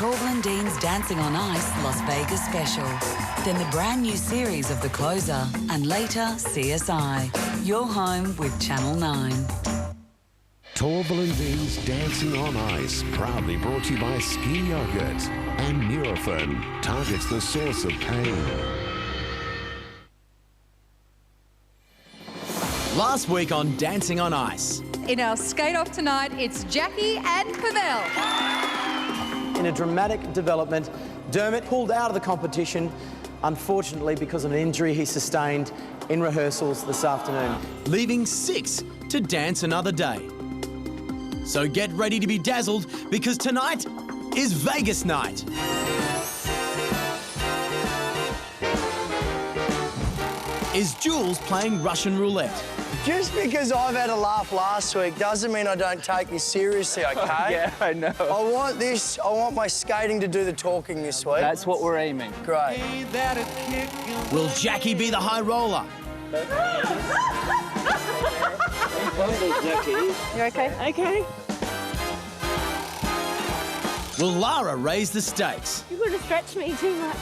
Torvill Dean's Dancing on Ice Las Vegas special. Then the brand new series of The Closer and later CSI. You're home with Channel 9. Torvill Dean's Dancing on Ice, proudly brought to you by Ski Yogurt and Nurofen, targets the source of pain. Last week on Dancing on Ice. In our skate-off tonight, it's Jackie and Pavel. In a dramatic development, Dermott pulled out of the competition, unfortunately because of an injury he sustained in rehearsals this afternoon. Leaving 6 to dance another day. So get ready to be dazzled because tonight is Vegas night. Is Jules playing Russian roulette? Just because I've had a laugh last week doesn't mean I don't take this seriously, okay? Yeah, I know. I want my skating to do the talking this week. That's what we're aiming. Great. Will Jackie be the high roller? You okay? Okay. Will Lara raise the stakes? You're going to stretch me too much.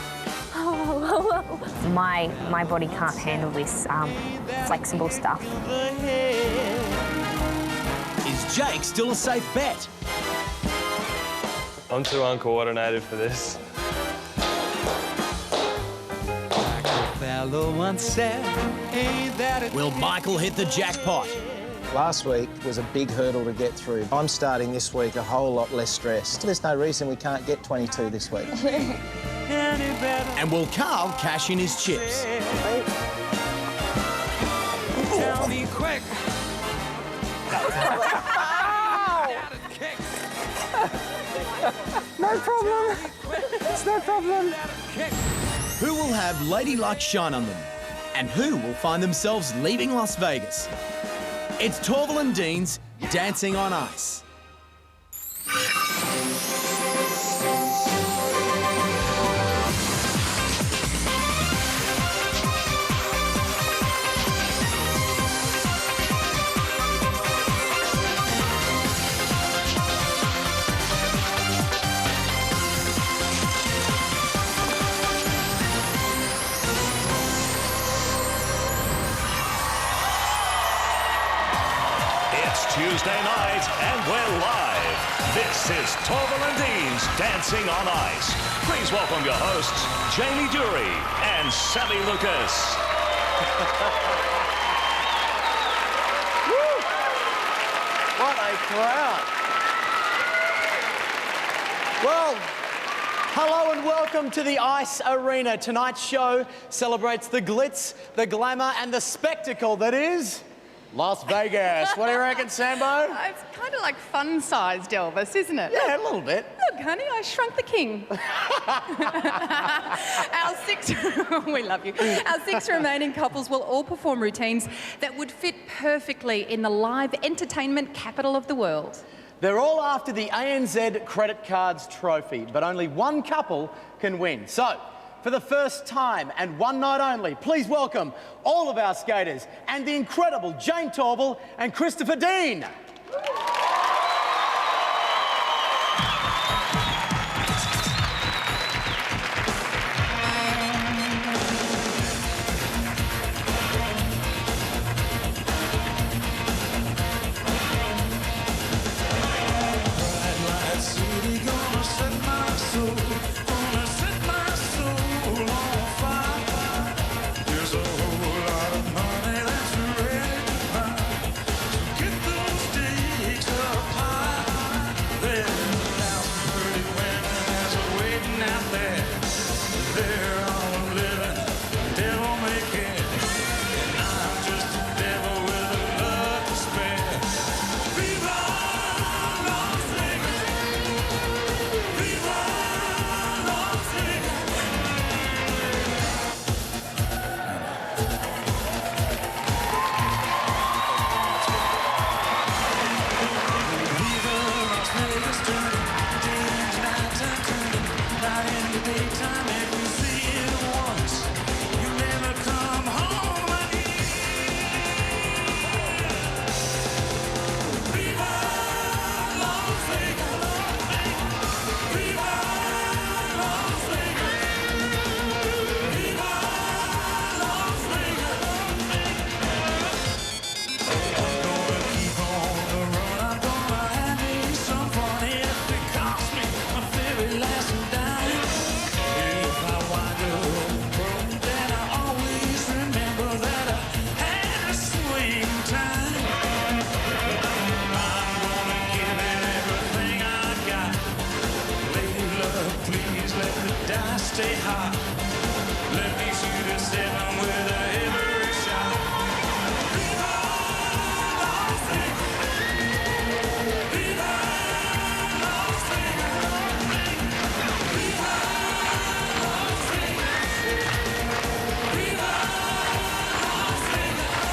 My body can't handle this flexible stuff. Is Jake still a safe bet? I'm too uncoordinated for this. Will Michael hit the jackpot? Last week was a big hurdle to get through. I'm starting this week a whole lot less stressed. There's no reason we can't get 22 this week. And will Karl cash in his chips? Tell me quick. No problem. It's no problem. Who will have Lady Luck shine on them? And who will find themselves leaving Las Vegas? It's Torvill Dean's Dancing on Ice. Tuesday night, and we're live. This is Torvill Dean's Dancing on Ice. Please welcome your hosts, Jayne Durie and Sami Lukis. What a crowd. Well, hello and welcome to the Ice Arena. Tonight's show celebrates the glitz, the glamour and the spectacle that is Las Vegas. What do you reckon, Sambo? It's kind of like fun-sized Elvis, isn't it? Yeah, a little bit. Look, honey, I shrunk the king. Our 6... we love you. Our 6 remaining couples will all perform routines that would fit perfectly in the live entertainment capital of the world. They're all after the ANZ Credit Cards trophy, but only one couple can win. So, for the first time and one night only, please welcome all of our skaters and the incredible Jayne Torvill and Christopher Dean. Please let the dice stay hot. Let me shoot a 7 with a heavy shot. Viva Las Vegas! Viva Las Vegas! Viva Las Vegas! Viva Las Vegas!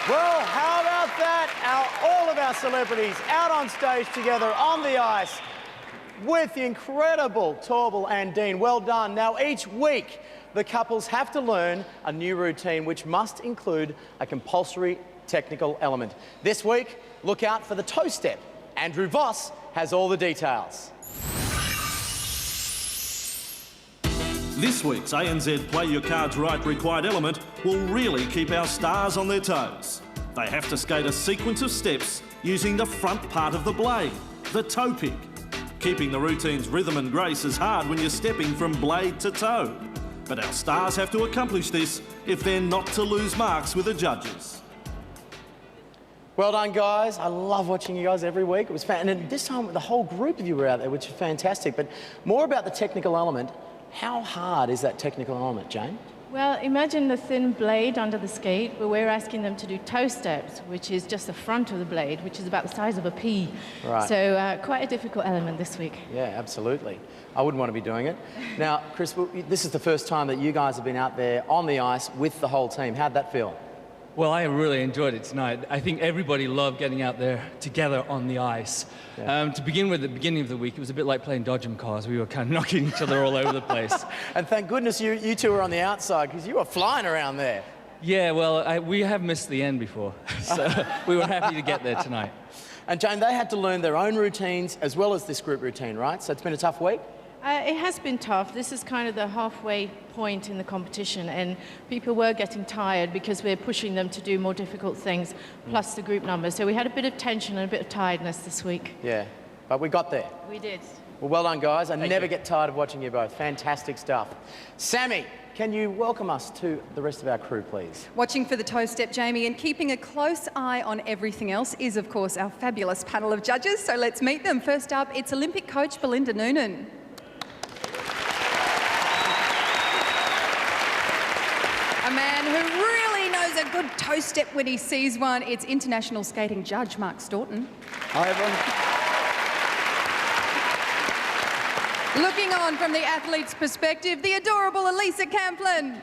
Well, how about that? All of our celebrities out on stage together on the ice with the incredible Torvill and Dean. Well done. Now, each week, the couples have to learn a new routine which must include a compulsory technical element. This week, look out for the toe step. Andrew Voss has all the details. This week's ANZ Play Your Cards Right required element will really keep our stars on their toes. They have to skate a sequence of steps using the front part of the blade, the toe pick. Keeping the routine's rhythm and grace is hard when you're stepping from blade to toe. But our stars have to accomplish this if they're not to lose marks with the judges. Well done, guys. I love watching you guys every week. It was fun. And this time, the whole group of you were out there, which is fantastic. But more about the technical element. How hard is that technical element, Jayne? Well, imagine the thin blade under the skate, where we're asking them to do toe steps, which is just the front of the blade, which is about the size of a pea. Right. So quite a difficult element this week. Yeah, absolutely. I wouldn't want to be doing it. Now, Chris, this is the first time that you guys have been out there on the ice with the whole team. How'd that feel? Well, I really enjoyed it tonight. I think everybody loved getting out there together on the ice. Yeah. To begin with, at the beginning of the week, it was a bit like playing dodge 'em cars. We were kind of knocking each other all over the place. And thank goodness you two were on the outside, because you were flying around there. Yeah, well, we have missed the end before, so we were happy to get there tonight. And Jayne, they had to learn their own routines as well as this group routine, right? So it's been a tough week? It has been tough. This is kind of the halfway point in the competition, and people were getting tired because we're pushing them to do more difficult things, plus the group numbers. So we had a bit of tension and a bit of tiredness this week. Yeah, but we got there. We did. Well done, guys. I never get tired of watching you both. Fantastic stuff. Sami, can you welcome us to the rest of our crew, please? Watching for the toe step, Jamie, and keeping a close eye on everything else is, of course, our fabulous panel of judges. So let's meet them. First up, it's Olympic coach Belinda Noonan. A man who really knows a good toe step when he sees one. It's international skating judge Mack Storton. Hi, everyone. Looking on from the athlete's perspective, the adorable Alisa Camplin.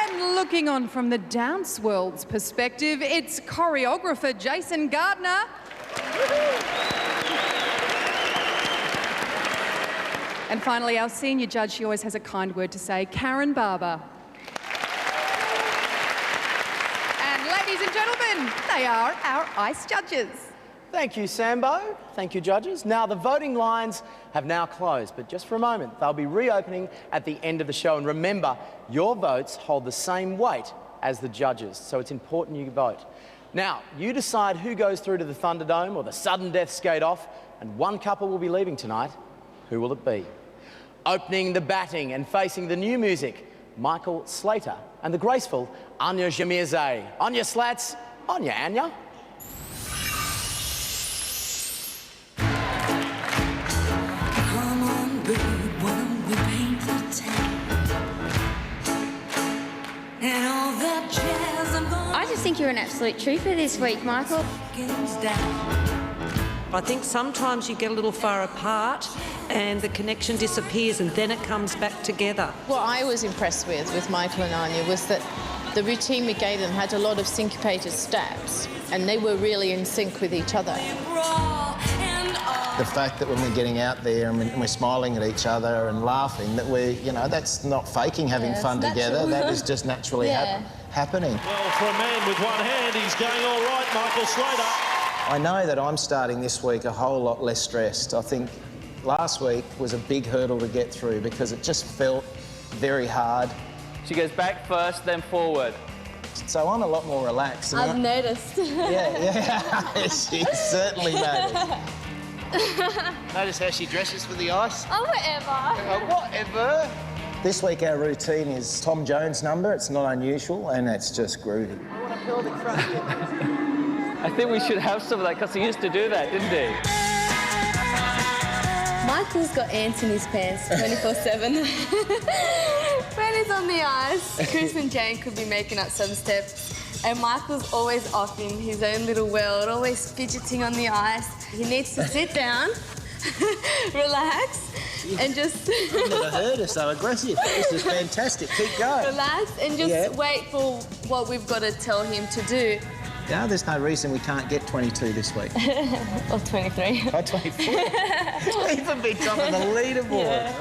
And looking on from the dance world's perspective, it's choreographer Jason Gardiner. And finally, our senior judge, she always has a kind word to say, Karen Barber. And ladies and gentlemen, they are our ice judges. Thank you, Sambo. Thank you, judges. Now, the voting lines have now closed, but just for a moment, they'll be reopening at the end of the show. And remember, your votes hold the same weight as the judges, so it's important you vote. Now, you decide who goes through to the Thunderdome or the sudden death skate off, and one couple will be leaving tonight. Who will it be? Opening the batting and facing the new music, Michael Slater and the graceful Anya Jamirze. On your slats, on your Anya. Come on, babe, when we paint the town. And all that jazz I'm gonna I just think you're an absolute trooper this week, Michael. I think sometimes you get a little far apart and the connection disappears and then it comes back together. What I was impressed with Michael and Anya was that the routine we gave them had a lot of syncopated steps and they were really in sync with each other. The fact that when we're getting out there and we're smiling at each other and laughing, that we're, you know, that's not faking having fun together, that is just naturally happening. Well, for a man with one hand, he's going all right, Michael Slater. I know that I'm starting this week a whole lot less stressed. I think last week was a big hurdle to get through because it just felt very hard She goes back first, then forward. So I'm a lot more relaxed. I've noticed. Yeah. She's certainly noticed. Notice how she dresses for the ice? Oh, whatever. Whatever. This week our routine is Tom Jones' number. It's not unusual and it's just groovy. I want a pelvic thrust. I think we should have some of that because he used to do that, didn't he? Michael's got ants in his pants 24/7. When he's on the ice, Chris and Jayne could be making up some steps. And Michael's always off in his own little world, always fidgeting on the ice. He needs to sit down, relax, and just... I've never heard her so aggressive. This is fantastic. Keep going. Relax and just wait for what we've got to tell him to do. No, there's no reason we can't get 22 this week. Or 23. Oh, 24. Even be top of the leaderboard. Yeah.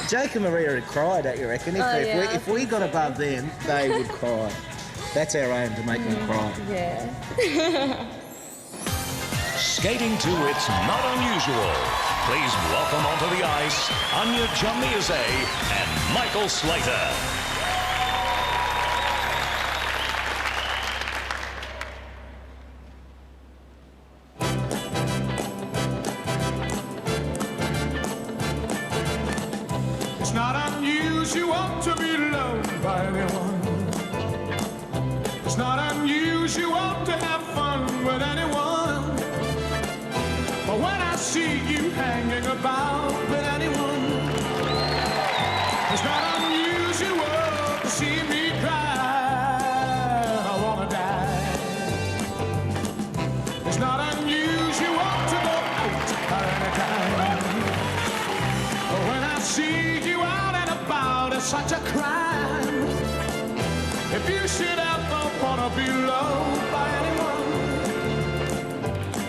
Jake and Maria had cried, don't you reckon? If we got above them, they would cry. That's our aim, to make them cry. Yeah. Skating to It's Not Unusual. Please welcome onto the ice Anya and Michael Slater. It's not unusual to be loved by anyone. It's not unusual to have fun with anyone. But when I see you hanging about with anyone, it's not unusual to see me cry. I wanna die. It's not unusual to go out at any time. But when I see you out and about, it's such a crime. If you should ever wanna be loved by anyone,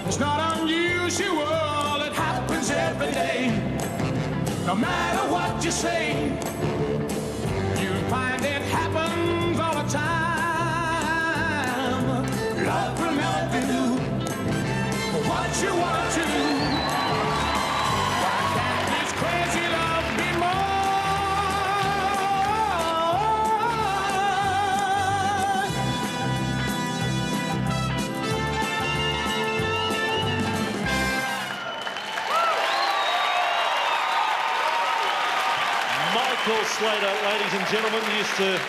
it's not unusual, it happens every day. No matter what you say, you'll find it happens all the time. Love will never do what you want to. Why can't this crazy love be more? Michael Slater, ladies and gentlemen, used to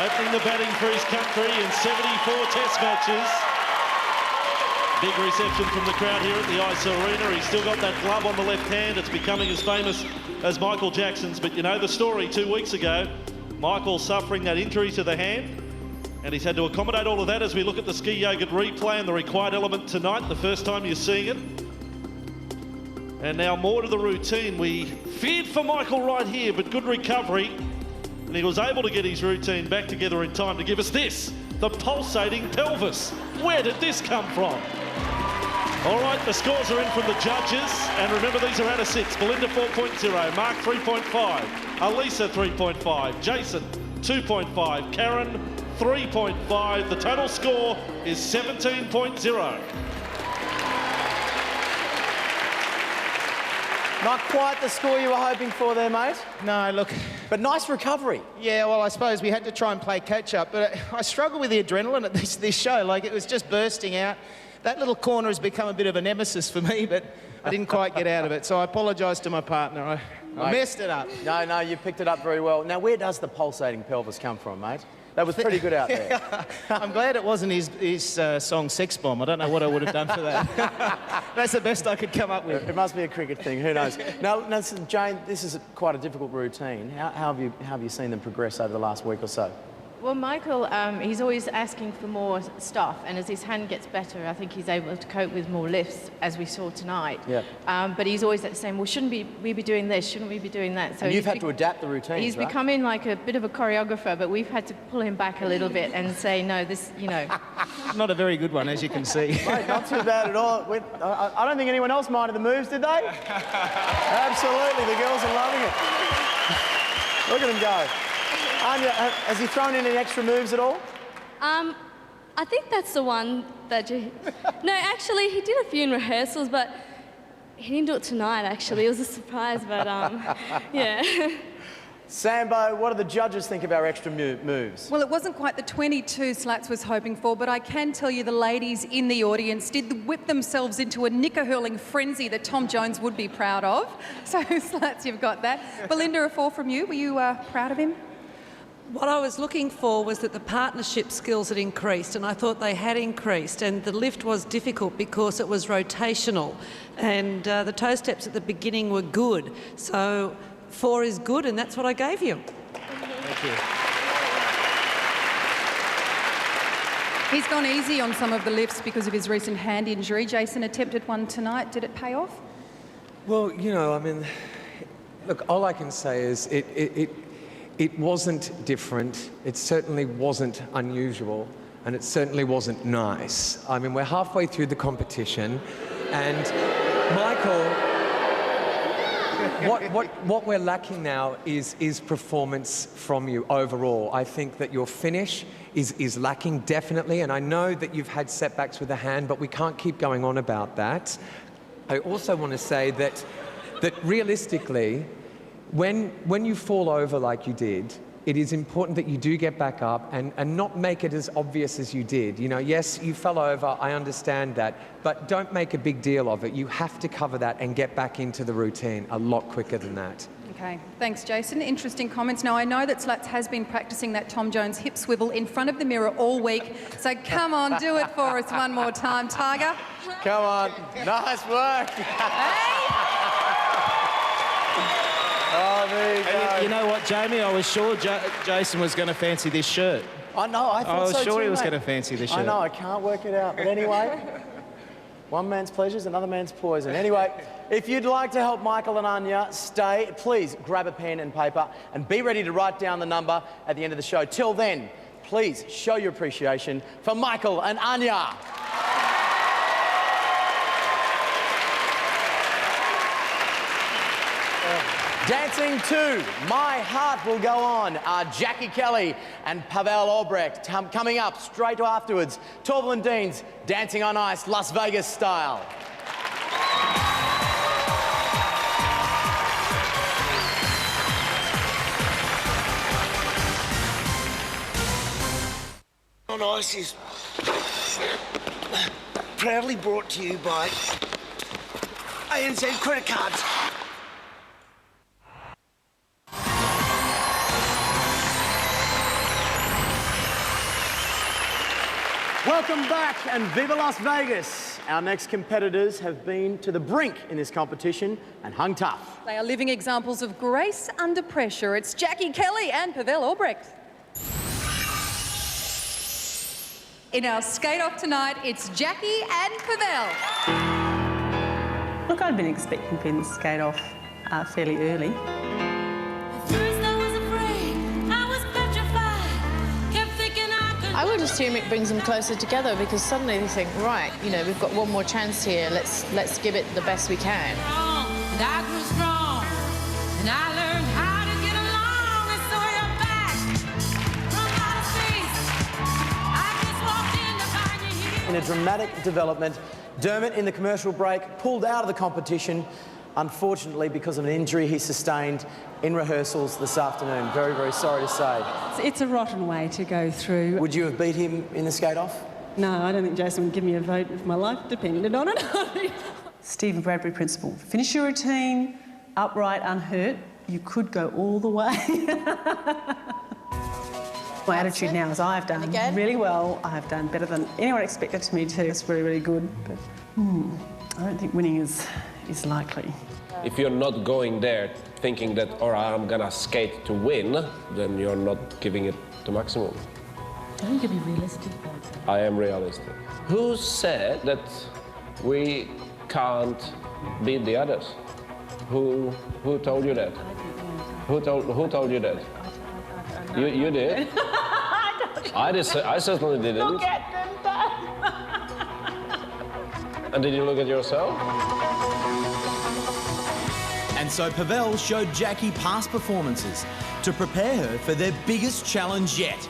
opening the batting for his country in 74 test matches. Big reception from the crowd here at the Ice Arena. He's still got that glove on the left hand. It's becoming as famous as Michael Jackson's. But you know the story 2 weeks ago. Michael suffering that injury to the hand. And he's had to accommodate all of that as we look at the ski yogurt replay and the required element tonight, the first time you're seeing it. And now more to the routine. We feared for Michael right here, but good recovery. And he was able to get his routine back together in time to give us this, the pulsating pelvis. Where did this come from? All right, the scores are in from the judges. And remember, these are out of 6. Belinda 4.0, Mark 3.5, Alisa 3.5, Jason 2.5, Karen 3.5. The total score is 17.0. Not quite the score you were hoping for there, mate. No, look. But nice recovery. Yeah, well, I suppose we had to try and play catch-up, but I struggle with the adrenaline at this show. Like, it was just bursting out. That little corner has become a bit of a nemesis for me, but I didn't quite get out of it, so I apologise to my partner. I messed it up. No, you picked it up very well. Now, where does the pulsating pelvis come from, mate? That was pretty good out there. I'm glad it wasn't his song Sex Bomb. I don't know what I would have done for that. That's the best I could come up with. It must be a cricket thing, who knows? Now, Jayne, this is quite a difficult routine. How have you seen them progress over the last week or so? Well, Michael, he's always asking for more stuff, and as his hand gets better, I think he's able to cope with more lifts, as we saw tonight. Yeah. But he's always saying, well, shouldn't we be doing this? Shouldn't we be doing that? So you've had to adapt the routine. He's becoming like a bit of a choreographer, but we've had to pull him back a little bit and say, no, this, you know. Not a very good one, as you can see. Mate, not too bad at all. I don't think anyone else minded the moves, did they? Absolutely, the girls are loving it. Look at them go. Anya, has he thrown in any extra moves at all? I think that's the one that you... No, actually, he did a few in rehearsals, but he didn't do it tonight, actually. It was a surprise, but yeah. Sambo, what do the judges think of our extra moves? Well, it wasn't quite the 22 Slats was hoping for, but I can tell you the ladies in the audience did whip themselves into a knicker-hurling frenzy that Tom Jones would be proud of. So, Slats, you've got that. Belinda, a 4 from you. Were you proud of him? What I was looking for was that the partnership skills had increased, and I thought they had increased, and the lift was difficult because it was rotational, and the toe steps at the beginning were good. So 4 is good, and that's what I gave you. Thank you. He's gone easy on some of the lifts because of his recent hand injury. Jason attempted one tonight. Did it pay off? Well, you know, I mean, look, all I can say is it wasn't different, it certainly wasn't unusual, and it certainly wasn't nice. I mean, we're halfway through the competition, and Michael, what we're lacking now is performance from you overall. I think that your finish is lacking, definitely, and I know that you've had setbacks with the hand, but we can't keep going on about that. I also want to say that realistically, when you fall over like you did, it is important that you do get back up and not make it as obvious as you did. You know, yes, you fell over, I understand that, but don't make a big deal of it. You have to cover that and get back into the routine a lot quicker than that. Okay, thanks, Jason. Interesting comments. Now, I know that Slats has been practicing that Tom Jones hip swivel in front of the mirror all week, so come on, do it for us one more time, Tiger. Come on, nice work. Oh, there you go. You know what, Jamie? I was sure Jason was going to fancy this shirt. I know, I thought so too, I was sure he was mate. going to fancy this shirt. I know, I can't work it out. But anyway, one man's pleasure is another man's poison. Anyway, if you'd like to help Michael and Anya stay, please grab a pen and paper and be ready to write down the number at the end of the show. Till then, please show your appreciation for Michael and Anya. Dancing to My Heart Will Go On are Jackie Kelly and Pavel Aubrecht. Coming up straight afterwards, Torvill Dean's Dancing on Ice, Las Vegas style. On Ice is proudly brought to you by ANZ credit cards. Welcome back and Viva Las Vegas. Our next competitors have been to the brink in this competition and hung tough. They are living examples of grace under pressure. It's Jackie Kelly and Pavel Aubrecht. In our skate-off tonight, it's Jackie and Pavel. Look, I'd been expecting Ben to skate off fairly early. I would assume it brings them closer together because suddenly they think, right, you know, we've got one more chance here. Let's give it the best we can. And I grew strong, and I learned how to get along, and so you're back from outer space. I just walked in to find you here. In a dramatic development, Dermott in the commercial break pulled out of the competition, unfortunately because of an injury he sustained in rehearsals this afternoon. Very, very sorry to say. It's a rotten way to go through. Would you have beat him in the skate-off? No, I don't think Jason would give me a vote if my life depended on it. Stephen Bradbury principle. Finish your routine, upright, unhurt. You could go all the way. My attitude now is I've done really well. I've done better than anyone expected me to. It's really, really good. But I don't think winning is likely. If you're not going there thinking that, all right, I'm gonna skate to win, then you're not giving it the maximum. I think you'd be realistic. I am realistic. Who said that we can't beat the others? Who told you that? Who told you that? You did? I certainly didn't. Look at them, And did you look at yourself? And so Pavel showed Jackie past performances to prepare her for their biggest challenge yet,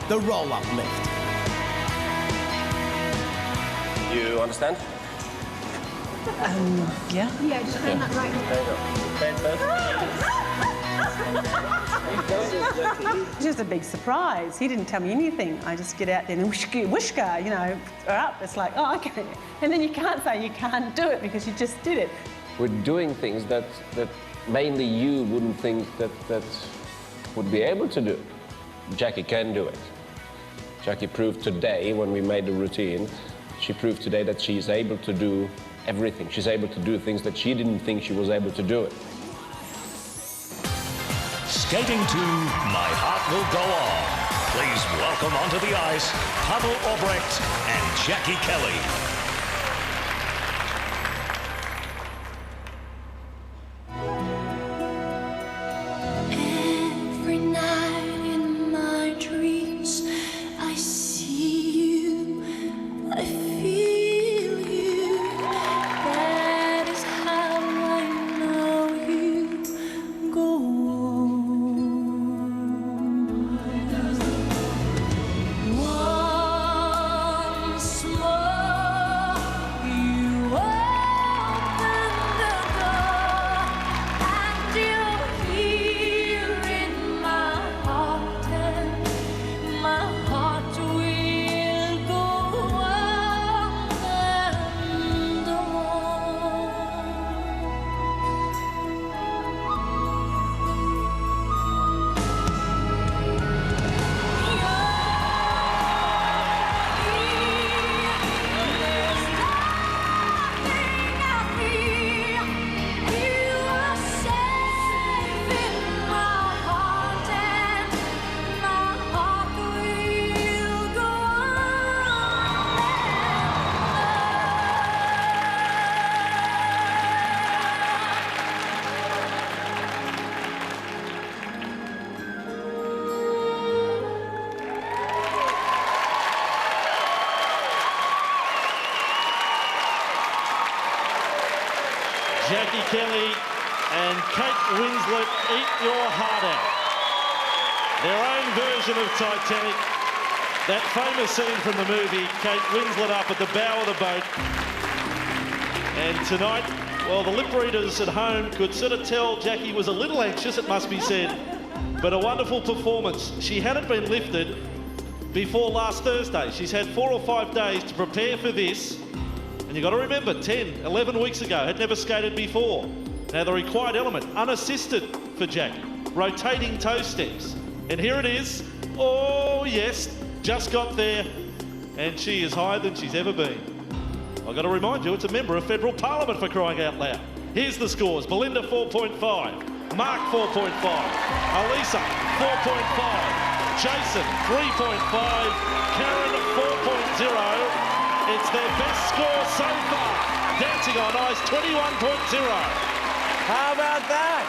the roll-up lift. You understand? Yeah. Yeah, just turn that right. There you go. Bend first. It's just a big surprise. He didn't tell me anything. I just get out there and whooshka, you know, are up. It's like, oh, okay. And then you can't say you can't do it because you just did it. We're doing things that mainly you wouldn't think that would be able to do. Jackie can do it. Jackie proved today when we made the routine, she proved today that she's able to do everything. She's able to do things that she didn't think she was able to do it. Skating to My Heart Will Go On. Please welcome onto the ice, Pavel Aubrecht and Jackie Kelly. Every night in my dreams, I see you, I feel you. That is how I know you go on. Once more, you open the door, and you're here in my heart, and my heart will go on and Jackie Kelly and Kate Winslet eat your heart out. Their own version of Titanic. That famous scene from the movie, Kate Winslet up at the bow of the boat. And tonight, well, the lip readers at home could sort of tell Jackie was a little anxious, it must be said, but a wonderful performance. She hadn't been lifted before last Thursday. She's had 4 or 5 days to prepare for this. And you've got to remember, 10, 11 weeks ago, had never skated before. Now, the required element, unassisted for Jackie, rotating toe steps. And here it is. Oh, yes, just got there. And she is higher than she's ever been. I've got to remind you, it's a member of federal parliament, for crying out loud. Here's the scores. Belinda, 4.5. Mark, 4.5. Alisa, 4.5. Jason, 3.5. Karen, 4.0. It's their best score so far. Dancing on Ice, 21.0. How about that?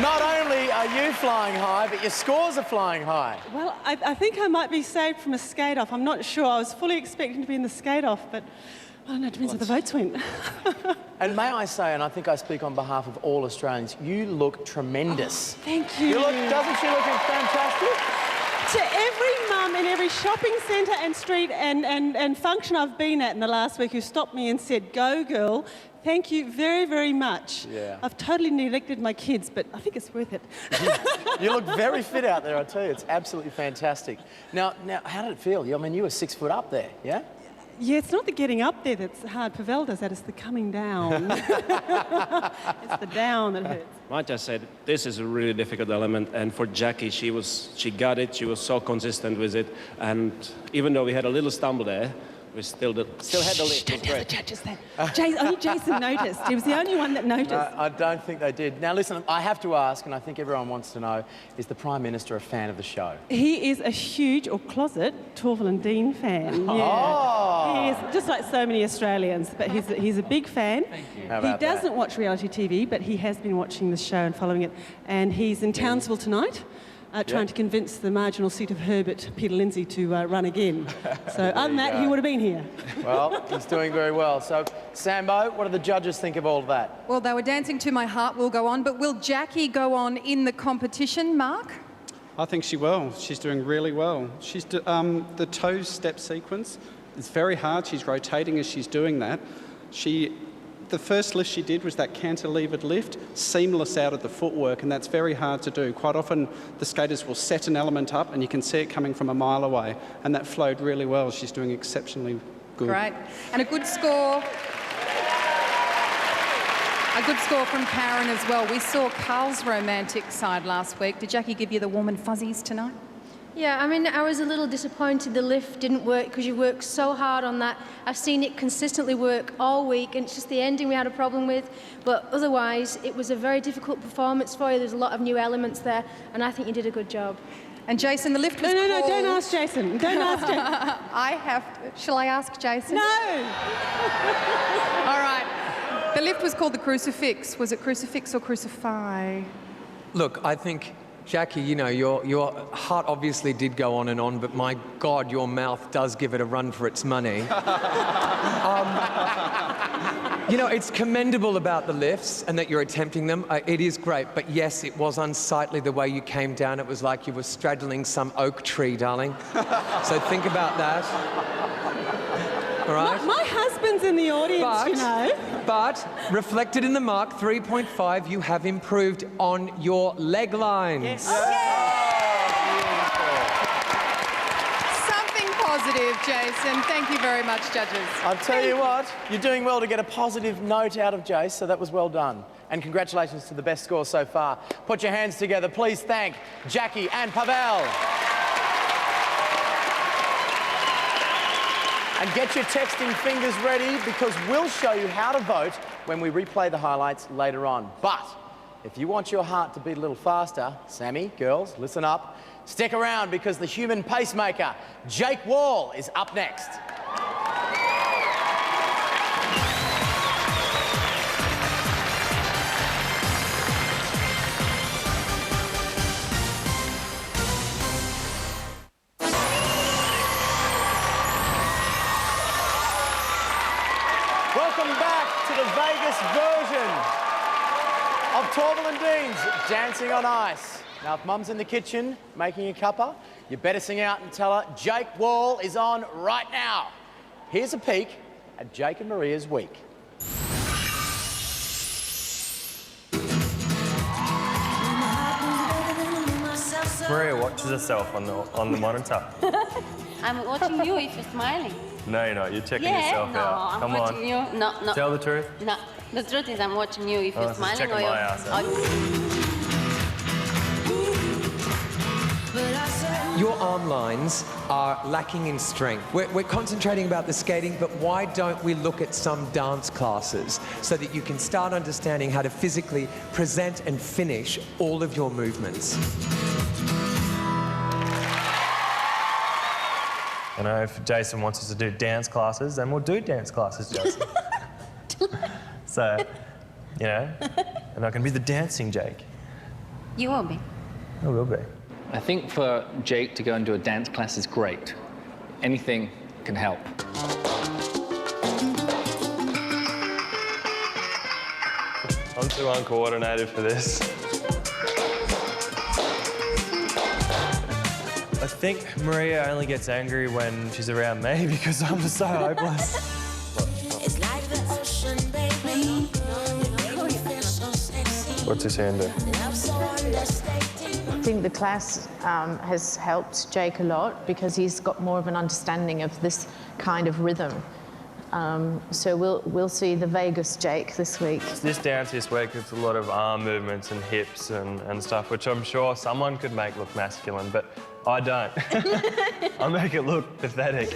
Not only are you flying high, but your scores are flying high. Well, I think I might be saved from a skate-off. I'm not sure. I was fully expecting to be in the skate-off, but I don't know, it depends how the votes went. And may I say, and I think I speak on behalf of all Australians, you look tremendous. Oh, thank you. Doesn't she look fantastic? To every mum in every shopping centre and street and function I've been at in the last week who stopped me and said, "Go, girl," thank you very, very much. Yeah. I've totally neglected my kids, but I think it's worth it. You look very fit out there, I tell you. It's absolutely fantastic. Now, how did it feel? I mean, you were 6 foot up there, yeah? Yeah, it's not the getting up there that's hard. Pavel does that, it's the coming down. It's the down that hurts. Like I said, this is a really difficult element, and for Jackie, she got it, she was so consistent with it, and even though we had a little stumble there, we still had the lift. Don't tell the judges that. Only Jason noticed. He was the only one that noticed. I don't think they did. Now, listen, I have to ask, and I think everyone wants to know, is the Prime Minister a fan of the show? He is a huge, or closet, Torvill Dean fan. Yeah. Oh! He is, just like so many Australians, but he's a big fan. Thank you. How about he doesn't watch reality TV, but he has been watching the show and following it. And he's in Townsville tonight. Trying to convince the marginal seat of Herbert, Peter Lindsay, to run again. So other than that, he would have been here. Well, he's doing very well. So, Sambo, what do the judges think of all of that? Well, they were dancing to My Heart Will Go On, but will Jackie go on in the competition, Mark? I think she will. She's doing really well. She's the toe step sequence is very hard. She's rotating as she's doing that. She the first lift she did was that cantilevered lift, seamless out of the footwork, and that's very hard to do. Quite often the skaters will set an element up and you can see it coming from a mile away, and that flowed really well. She's doing exceptionally good. Great. And a good score. A good score from Karen as well. We saw Karl's romantic side last week. Did Jackie give you the warm and fuzzies tonight? Yeah, I mean, I was a little disappointed the lift didn't work because you worked so hard on that. I've seen it consistently work all week, and it's just the ending we had a problem with. But otherwise, it was a very difficult performance for you. There's a lot of new elements there, and I think you did a good job. And Jason, the lift was No, called... don't ask Jason. Don't ask Jason. I have to. Shall I ask Jason? No! All right. The lift was called the crucifix. Was it crucifix or crucify? Look, I think, Jackie, you know, your heart obviously did go on and on, but my God, your mouth does give it a run for its money. You know, it's commendable about the lifts and that you're attempting them. It is great, but yes, it was unsightly the way you came down. It was like you were straddling some oak tree, darling. So think about that. All right? My husband's in the audience, you know. But reflected in the mark, 3.5, you have improved on your leg lines. Yes. Something positive, Jason. Thank you very much, judges. I'll tell you what, you're doing well to get a positive note out of Jace, so that was well done. And congratulations to the best score so far. Put your hands together. Please thank Jackie and Pavel. And get your texting fingers ready, because we'll show you how to vote when we replay the highlights later on. But if you want your heart to beat a little faster, Sami, girls, listen up. Stick around, because the human pacemaker, Jake Wall, is up next. Welcome back to the Vegas version of Torvill Dean's Dancing on Ice. Now, if Mum's in the kitchen making a cuppa, you better sing out and tell her Jake Wall is on right now. Here's a peek at Jake and Maria's week. Maria watches herself on the monitor. I'm watching you if you're smiling. No, you're not. You're checking yourself out. I'm Come watching you. No. Tell the truth. No, the truth is I'm watching you if you're this is smiling checking or my you're... ass out. Your arm lines are lacking in strength. We're concentrating about the skating, but why don't we look at some dance classes so that you can start understanding how to physically present and finish all of your movements? I know if Jason wants us to do dance classes, then we'll do dance classes, Jason. So, you know, and I can be the dancing Jake. You will be. I will be. I think for Jake to go and do a dance class is great. Anything can help. I'm too uncoordinated for this. I think Maria only gets angry when she's around me because I'm so hopeless. What's his hand do? I think the class has helped Jake a lot because he's got more of an understanding of this kind of rhythm. So we'll see the Vegas Jake this week. This dance this week, it's a lot of arm movements and hips and stuff, which I'm sure someone could make look masculine, but I don't. I make it look pathetic.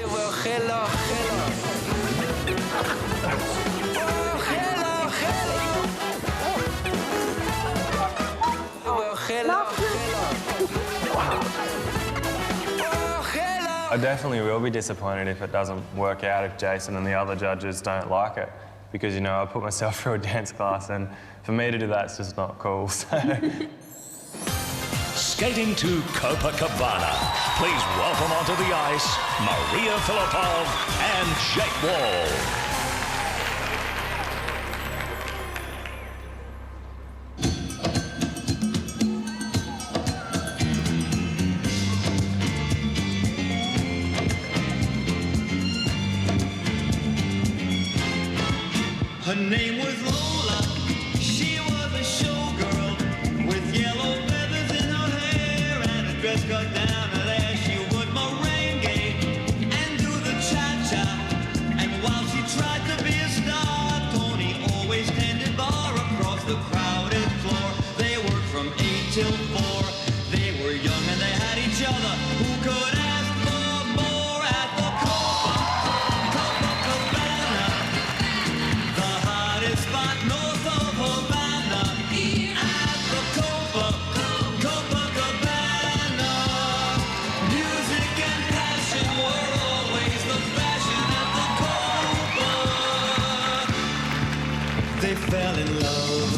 I definitely will be disappointed if it doesn't work out, if Jason and the other judges don't like it. Because, you know, I put myself through a dance class and for me to do that's just not cool, so. Skating to Copacabana. Please welcome onto the ice, Maria Filippov and Jake Wall. Her name was Lola. She was a showgirl with yellow feathers in her hair and a dress cut down her there. She would merengue and do the cha-cha. And while she tried to be a star, Tony always tended bar across the crowded floor. They worked from 8 till 4. They were young and they had each other. Who could ask for more at the Copacabana, the hottest spot north of Havana? At the Copacabana, music and passion were always the fashion at the Copa. They fell in love.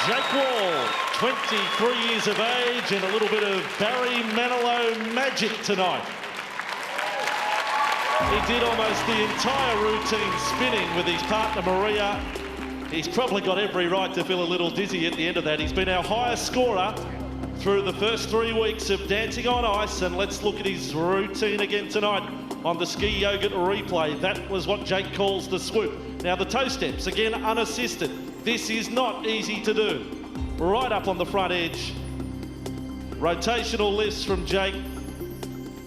Jake Wall, 23 years of age and a little bit of Barry Manilow magic tonight. He did almost the entire routine spinning with his partner Maria. He's probably got every right to feel a little dizzy at the end of that. He's been our highest scorer through the first 3 weeks of Dancing on Ice, and let's look at his routine again tonight on the ski yogurt replay. That was what Jake calls the swoop. Now the toe steps, again unassisted. This is not easy to do. Right up on the front edge. Rotational lifts from Jake.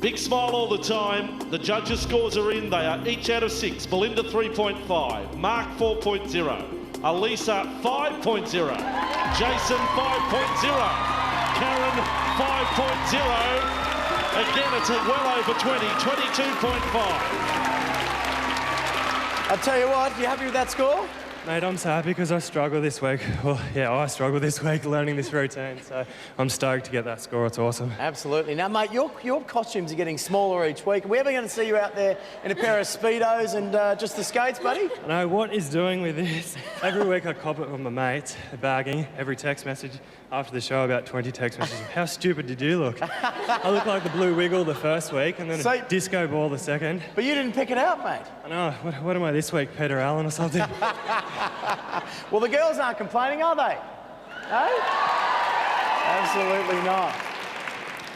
Big smile all the time. The judges' scores are in. They are each out of 6. Belinda 3.5. Mark 4.0. Alisa 5.0. Jason 5.0. Karen 5.0. Again, it's well over 20. 22.5. I'll tell you what, you happy with that score? Mate, I'm so happy because I struggle this week. Well, yeah, I struggle this week learning this routine, so I'm stoked to get that score. It's awesome. Absolutely. Now, mate, your costumes are getting smaller each week. Are we ever going to see you out there in a pair of Speedos and just the skates, buddy? I know, what is doing with this? Every week I cop it with my mates, bagging, every text message. After the show, about 20 text messages. How stupid did you look? I look like the Blue Wiggle the first week and then a disco ball the second. But you didn't pick it out, mate. I know. What am I this week, Peter Allen or something? Well, the girls aren't complaining, are they? No? Absolutely not.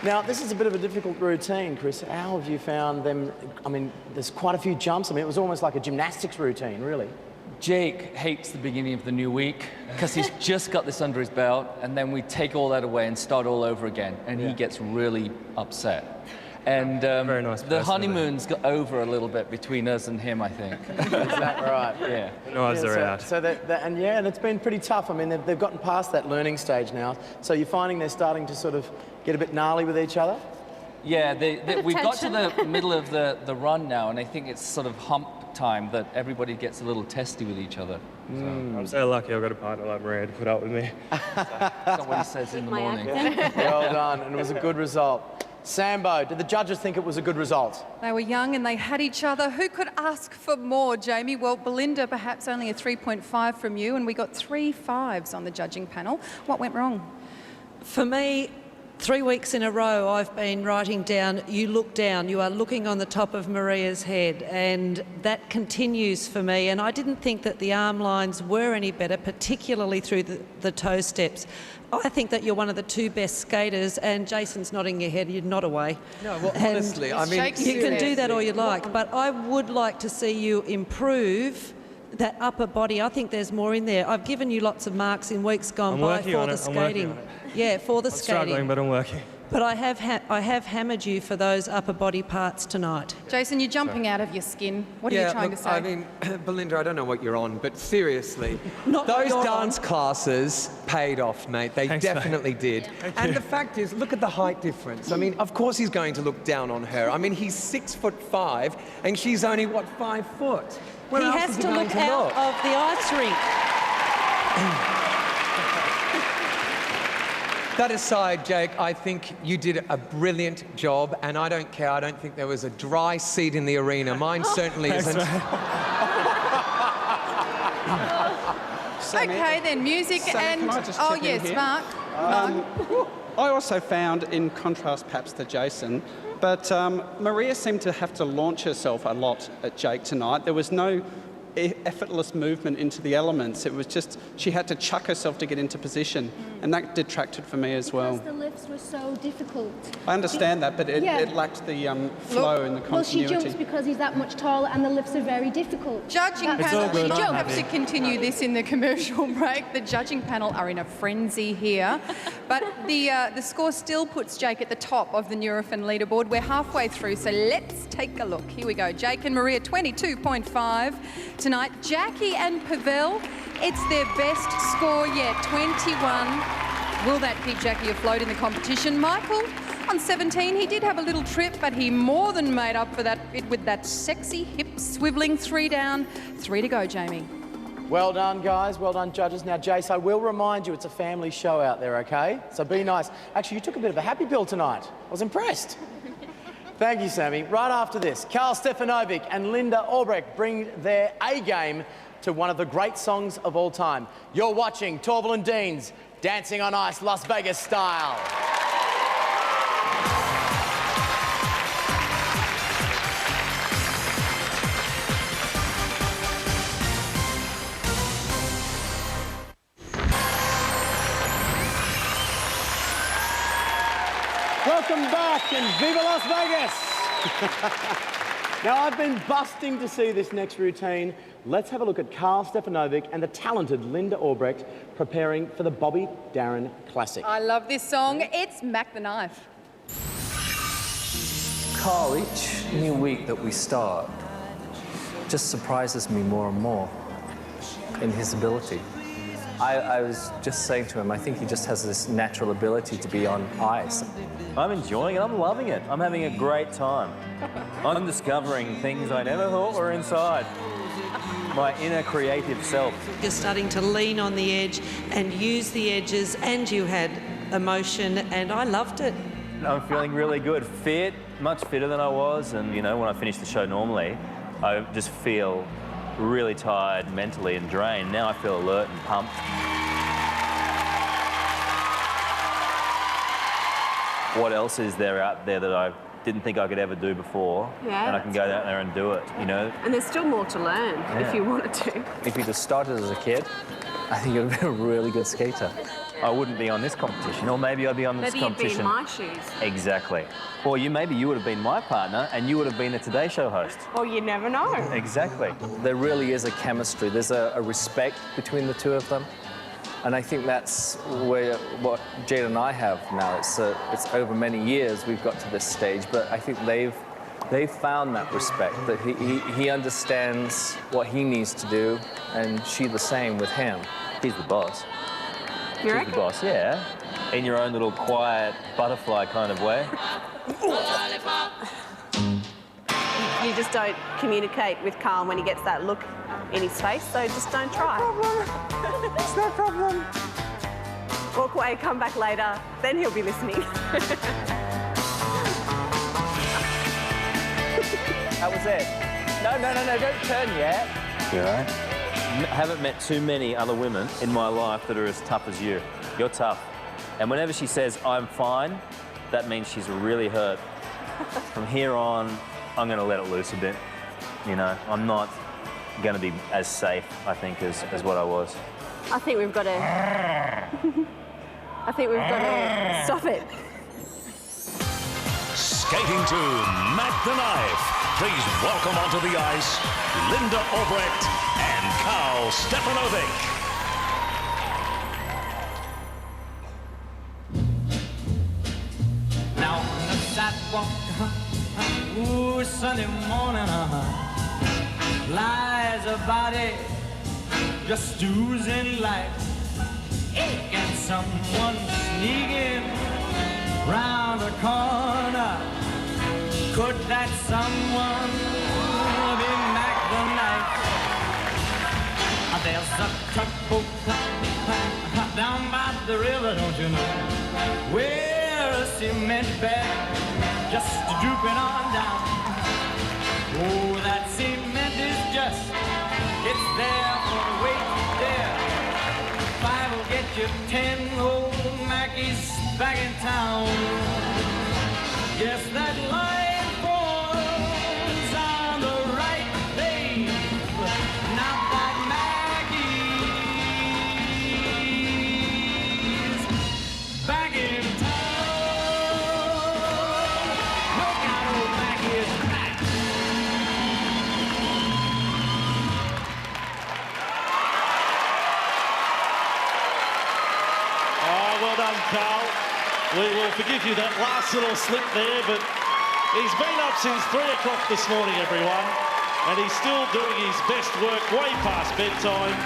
Now, this is a bit of a difficult routine, Chris. How have you found them? I mean, there's quite a few jumps. I mean, it was almost like a gymnastics routine, really. Jake hates the beginning of the new week because he's just got this under his belt, and then we take all that away and start all over again, and he gets really upset. And very nice the honeymoon's got over a little bit between us and him, I think. Is that right? Yeah. Knives are out. So and it's been pretty tough. I mean, they've gotten past that learning stage now. So you're finding they're starting to sort of get a bit gnarly with each other? Yeah, we've got to the middle of the run now, and I think it's sort of hump time that everybody gets a little testy with each other. So I'm so lucky I've got a partner like Maria to put up with me. That's not what he says in the morning. Well done, and it was a good result. Sambo, did the judges think it was a good result? They were young and they had each other. Who could ask for more, Jamie? Well, Belinda, perhaps only a 3.5 from you, and we got 3 5s on the judging panel. What went wrong? For me, 3 weeks in a row I've been writing down, you look down, you are looking on the top of Maria's head, and that continues for me. And I didn't think that the arm lines were any better, particularly through the toe steps. I think that you're one of the 2 best skaters, and Jason's nodding your head, you're not away. No, well, honestly, I mean... You can do that all you like, but I would like to see you improve that upper body. I think there's more in there. I've given you lots of marks in weeks gone by for the skating. Yeah, for the skating. I'm struggling, but I'm working. But I have hammered you for those upper body parts tonight. Jason, you're jumping out of your skin. What are you trying to say? I mean, Belinda, I don't know what you're on, but seriously, Not those you're dance classes paid off, mate. They definitely did. And you. the fact is, look at the height difference. I mean, of course he's going to look down on her. I mean, he's 6'5", and she's only, what, 5 foot? Where he else has is he to going look out of the ice rink. That aside, Jake, I think you did a brilliant job, and I don't care. I don't think there was a dry seat in the arena. Mine certainly isn't. Okay, then music Sami, and... can I just Oh, chip in yes, here? Mark. I also found, in contrast perhaps to Jason, but Maria seemed to have to launch herself a lot at Jake tonight. There was no effortless movement into the elements. It was just, she had to chuck herself to get into position, and that detracted for me as well. Because the lifts were so difficult. I understand that, but it lacked the flow and the continuity. Well, she jumps because he's that much taller, and the lifts are very difficult. Judging panel, we do have to continue this in the commercial break. The judging panel are in a frenzy here, but the score still puts Jake at the top of the Nurofen leaderboard. We're halfway through, so let's take a look. Here we go. Jake and Maria, 22.5 tonight. Jackie and Pavel, it's their best score yet, 21. Will that keep Jackie afloat in the competition? Michael, on 17, he did have a little trip, but he more than made up for that with that sexy hip swivelling. 3 down, 3 to go, Jamie. Well done, guys. Well done, judges. Now, Jace, I will remind you it's a family show out there, okay? So be nice. Actually, you took a bit of a happy pill tonight. I was impressed. Thank you, Sami. Right after this, Karl Stefanovic and Linda Aubrecht bring their A-game to one of the great songs of all time. You're watching Torvill Dean's Dancing on Ice, Las Vegas style. Welcome back and Viva Las Vegas! Now, I've been busting to see this next routine. Let's have a look at Karl Stefanovic and the talented Linda Aubrecht preparing for the Bobby Darin Classic. I love this song. It's Mack the Knife. Karl, each new week that we start just surprises me more and more in his ability. I was just saying to him, I think he just has this natural ability to be on ice. I'm enjoying it, I'm loving it. I'm having a great time. I'm discovering things I never thought were inside. My inner creative self. You're starting to lean on the edge and use the edges, and you had emotion, and I loved it. I'm feeling really good, fit, much fitter than I was, and you know, when I finish the show normally, I just feel really tired mentally and drained. Now I feel alert and pumped. What else is there out there that I didn't think I could ever do before? Yeah, and I can go out there and do it, you know? And there's still more to learn if you wanted to. If he just started as a kid, I think you'd be a really good skater. I wouldn't be on this competition, or maybe I'd be on this competition. Maybe you'd be in my shoes. Exactly. Or maybe you would have been my partner and you would have been a Today Show host. Well, you never know. Exactly. There really is a chemistry. There's a respect between the two of them. And I think that's what Jayne and I have now. It's over many years we've got to this stage, but I think they've found that respect, that he understands what he needs to do, and she the same with him. He's the boss. You She's reckon? the boss, yeah. In your own little quiet butterfly kind of way. You just don't communicate with Karl when he gets that look in his face, so just don't try. It's no problem. Walk away, come back later, then he'll be listening. That was it. No, don't turn yet. You all right? Haven't met too many other women in my life that are as tough as you. You're tough. And whenever she says, I'm fine, that means she's really hurt. From here on, I'm going to let it loose a bit. You know, I'm not going to be as safe, I think, as what I was. I think we've got to... stop it. Skating to Mack the Knife. Please welcome onto the ice, Linda Aubrecht and Karl Stefanovic. Now on the sidewalk, ooh, Sunday morning, lies a body just oozing life. And someone sneaking round the corner. Could that someone be Mack the Knife? There's a tugboat down by the river, don't you know? Where a cement bag just drooping on down. Oh, that cement is just, it's there for the weight there. 5 will get you 10, old Mackie's back in town. Yes, that line falls on the right, babe. Now We will forgive you that last little slip there, but he's been up since 3 o'clock this morning, everyone, and he's still doing his best work way past bedtime.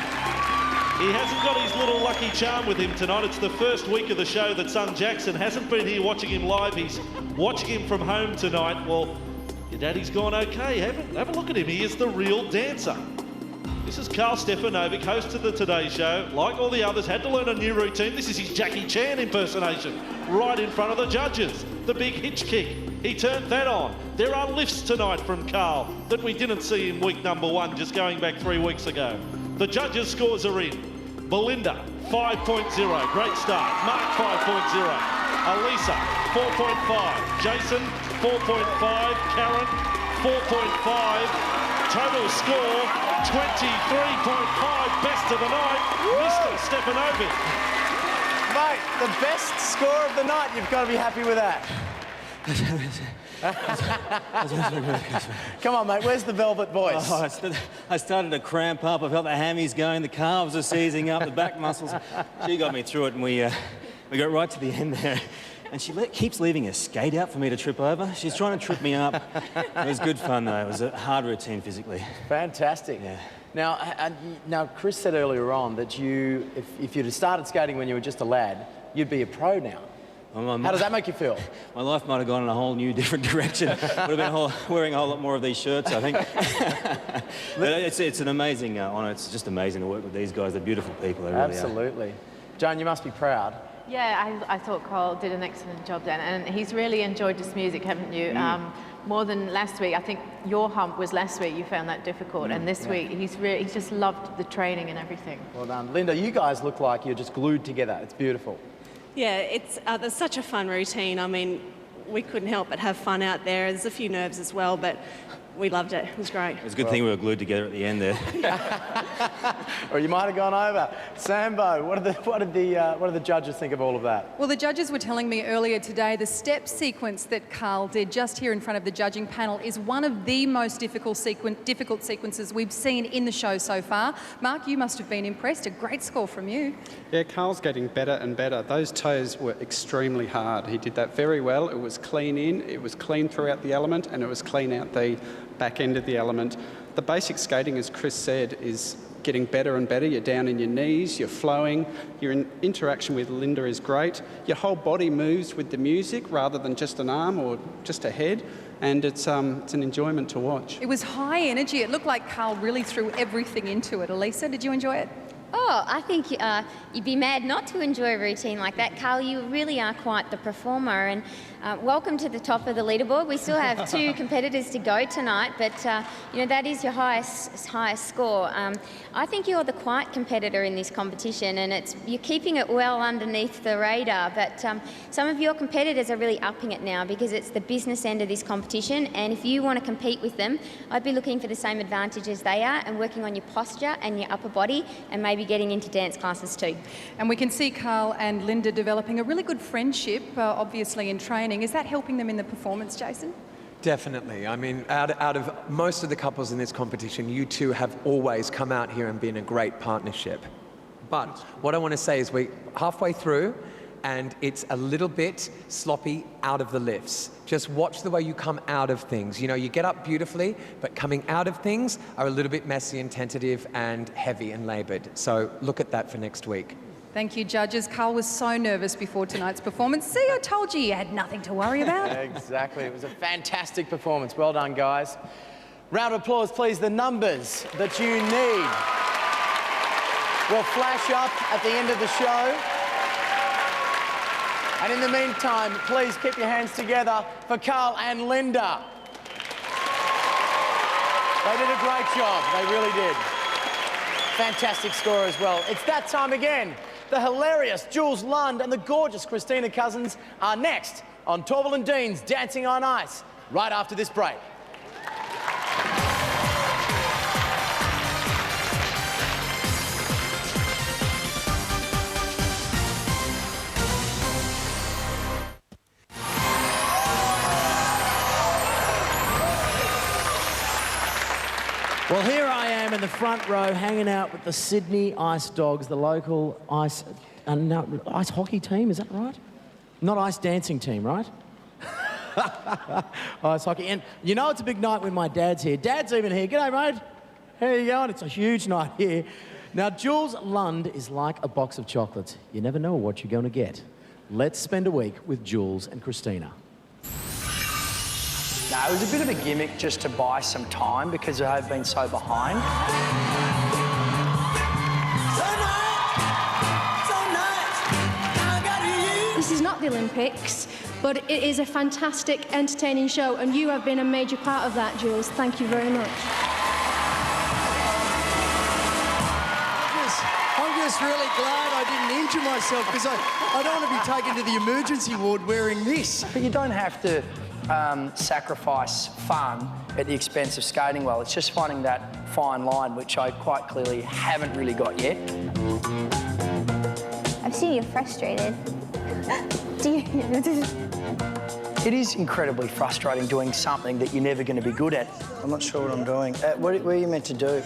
He hasn't got his little lucky charm with him tonight. It's the first week of the show that son Jackson hasn't been here watching him live. He's watching him from home tonight. Well, your daddy's gone okay. Have a look at him. He is the real dancer. This is Karl Stefanovic, host of the Today Show. Like all the others, had to learn a new routine. This is his Jackie Chan impersonation, right in front of the judges. The big hitch kick. He turned that on. There are lifts tonight from Karl that we didn't see in week number 1, just going back 3 weeks ago. The judges' scores are in. Belinda, 5.0, great start. Mark, 5.0. Alisa, 4.5. Jason, 4.5. Karen, 4.5. Total score, 23.5. Best of the night, Mr. Stefanovic. Mate, the best score of the night. You've got to be happy with that. Come on, mate, where's the velvet voice? Oh, I started to cramp up. I felt the hammies going, the calves are seizing up, the back muscles. She got me through it, and we got right to the end there. And she keeps leaving her skate out for me to trip over. She's trying to trip me up. It was good fun, though. It was a hard routine physically. Fantastic. Yeah. Now, Chris said earlier on that if you'd have started skating when you were just a lad, you'd be a pro now. Well, how does that make you feel? My life might have gone in a whole new different direction. Would have been wearing a whole lot more of these shirts, I think. But it's an amazing honour. It's just amazing to work with these guys. They're beautiful people. They really Absolutely. Jayne, you must be proud. Yeah, I thought Karl did an excellent job then, and he's really enjoyed this music, haven't you? More than last week. I think your hump was last week. You found that difficult, and this week he's just loved the training and everything. Well done, Linda. You guys look like you're just glued together. It's beautiful. Yeah, it's there's such a fun routine. I mean, we couldn't help but have fun out there. There's a few nerves as well, but we loved it. It was great. It's a good thing we were glued together at the end there. Or you might have gone over. Sambo, what did the judges think of all of that? Well, the judges were telling me earlier today the step sequence that Karl did just here in front of the judging panel is one of the most difficult sequences we've seen in the show so far. Mark, you must have been impressed. A great score from you. Yeah, Karl's getting better and better. Those toes were extremely hard. He did that very well. It was clean in, it was clean throughout the element, and it was clean out the back end of the element. The basic skating, as Chris said, is getting better and better. You're down in your knees, you're flowing, your interaction with Linda is great. Your whole body moves with the music rather than just an arm or just a head, and it's an enjoyment to watch. It was high energy. It looked like Karl really threw everything into it. Alisa, did you enjoy it? Oh, I think you'd be mad not to enjoy a routine like that. Karl, you really are quite the performer, and welcome to the top of the leaderboard. We still have 2 competitors to go tonight, but you know, that is your highest score. I think you're the quiet competitor in this competition, and you're keeping it well underneath the radar, but some of your competitors are really upping it now because it's the business end of this competition, and if you want to compete with them, I'd be looking for the same advantages they are and working on your posture and your upper body, and maybe getting into dance classes too. And we can see Karl and Linda developing a really good friendship, obviously in training. Is that helping them in the performance, Jason? Definitely. I mean, out of most of the couples in this competition, you two have always come out here and been a great partnership. But what I want to say is we're halfway through, and it's a little bit sloppy out of the lifts. Just watch the way you come out of things. You know, you get up beautifully, but coming out of things are a little bit messy and tentative and heavy and laboured. So look at that for next week. Thank you, judges. Karl was so nervous before tonight's performance. See, I told you had nothing to worry about. Exactly. It was a fantastic performance. Well done, guys. Round of applause, please. The numbers that you need will flash up at the end of the show. And in the meantime, please keep your hands together for Karl and Linda. They did a great job. They really did. Fantastic score as well. It's that time again. The hilarious Jules Lund and the gorgeous Kristina Cousins are next on Torvill Dean's Dancing on Ice, right after this break. Well, here I am in the front row hanging out with the Sydney Ice Dogs, the local ice hockey team, is that right? Not ice dancing team, right? Ice hockey. And you know it's a big night when my dad's here. Dad's even here. G'day, mate. How you going? It's a huge night here. Now, Jules Lund is like a box of chocolates. You never know what you're going to get. Let's spend a week with Jules and Kristina. No, it was a bit of a gimmick just to buy some time because I've been so behind. This is not the Olympics, but it is a fantastic, entertaining show, and you have been a major part of that, Jules. Thank you very much. I'm just really glad I didn't injure myself because I don't want to be taken to the emergency ward wearing this. But you don't have to sacrifice fun at the expense of skating well. It's just finding that fine line, which I quite clearly haven't really got yet. I've seen you frustrated. It is incredibly frustrating doing something that you're never going to be good at. I'm not sure what I'm doing. What are you meant to do?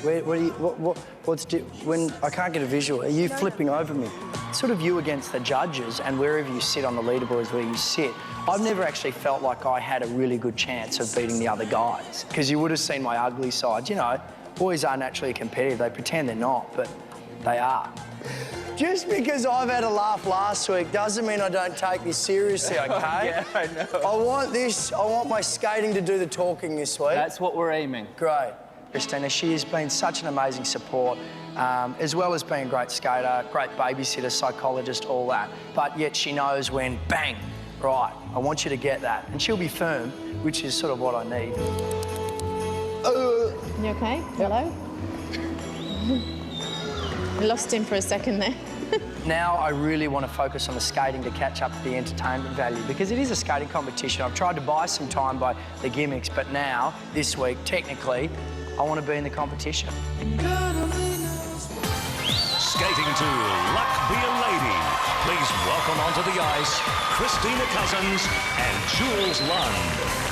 When I can't get a visual, are you flipping over me? It's sort of you against the judges, and wherever you sit on the leaderboard is where you sit. I've never actually felt like I had a really good chance of beating the other guys, because you would have seen my ugly side. You know, boys are naturally competitive. They pretend they're not, but they are. Just because I've had a laugh last week doesn't mean I don't take this seriously, OK? Yeah, I know. I want my skating to do the talking this week. That's what we're aiming. Great. Kristina, she has been such an amazing support, as well as being a great skater, great babysitter, psychologist, all that. But yet she knows when, bang, right, I want you to get that. And she'll be firm, which is sort of what I need. You okay? Hello? I lost him for a second there. Now I really want to focus on the skating to catch up to the entertainment value, because it is a skating competition. I've tried to buy some time by the gimmicks, but now, this week, technically, I want to be in the competition. Skating to Luck Be a Lady. Please welcome onto the ice Kristina Cousins and Jules Lund.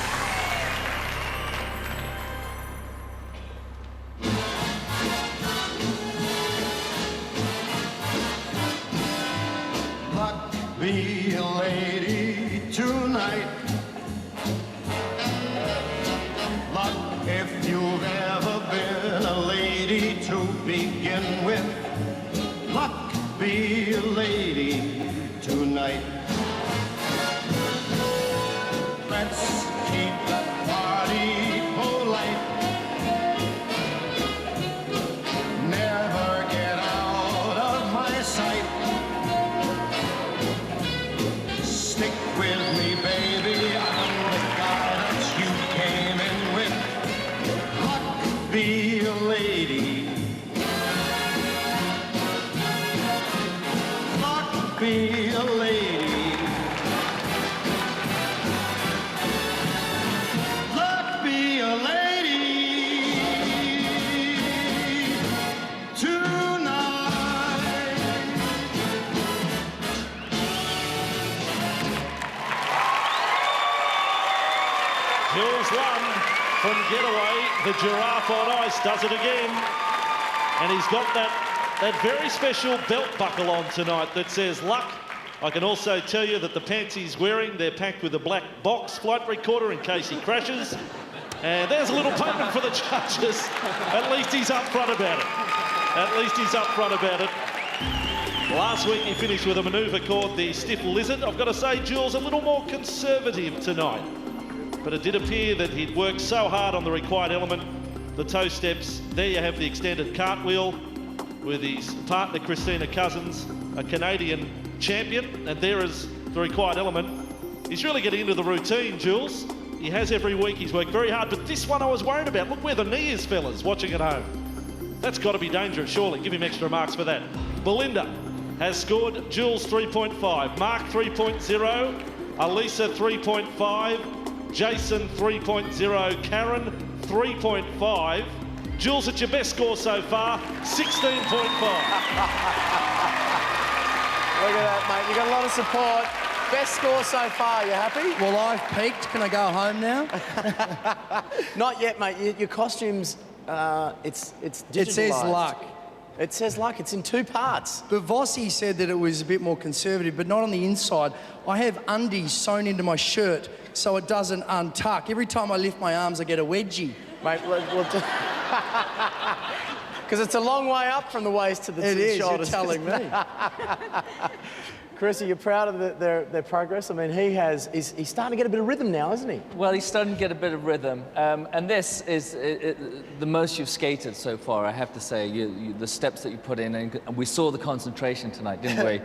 Be a lady tonight. Luck, if you've ever been a lady to begin with. Luck, be a lady tonight. Let's keep the party polite. Never get out of my sight. Stick with me, baby, I'm the guy that you came in with. Luck, be a lady. Luck, be a lady. Luck, be a lady tonight. Jules Lund from Getaway, the giraffe on ice, does it again. And he's got that very special belt buckle on tonight that says Luck. I can also tell you that the pants he's wearing, they're packed with a black box flight recorder in case he crashes. And there's a little payment for the judges. At least he's up front about it. At least he's up front about it. Last week he finished with a manoeuvre called the stiff lizard. I've got to say, Jules, a little more conservative tonight. But it did appear that he'd worked so hard on the required element, the toe steps. There you have the extended cartwheel with his partner, Kristina Cousins, a Canadian champion. And there is the required element. He's really getting into the routine, Jules. He has every week. He's worked very hard. But this one I was worried about. Look where the knee is, fellas, watching at home. That's got to be dangerous, surely. Give him extra marks for that. Belinda has scored Jules 3.5, Mark 3.0, Alisa 3.5, Jason 3.0, Karen 3.5. Jules, it's your best score so far, 16.5. Look at that, mate. You got a lot of support. Best score so far. You happy? Well, I've peaked. Can I go home now? Not yet, mate. Your costume's, it's digitalised. It says Luck. It says like it's in 2 parts. But Vossi said that it was a bit more conservative, but not on the inside. I have undies sewn into my shirt so it doesn't untuck. Every time I lift my arms, I get a wedgie. Mate, because it's a long way up from the waist to the shoulders. You're telling me. Chris, are you proud of their progress? I mean, he's starting to get a bit of rhythm now, isn't he? Well, he's starting to get a bit of rhythm. And this is the most you've skated so far, I have to say. The steps that you put in, and we saw the concentration tonight, didn't we?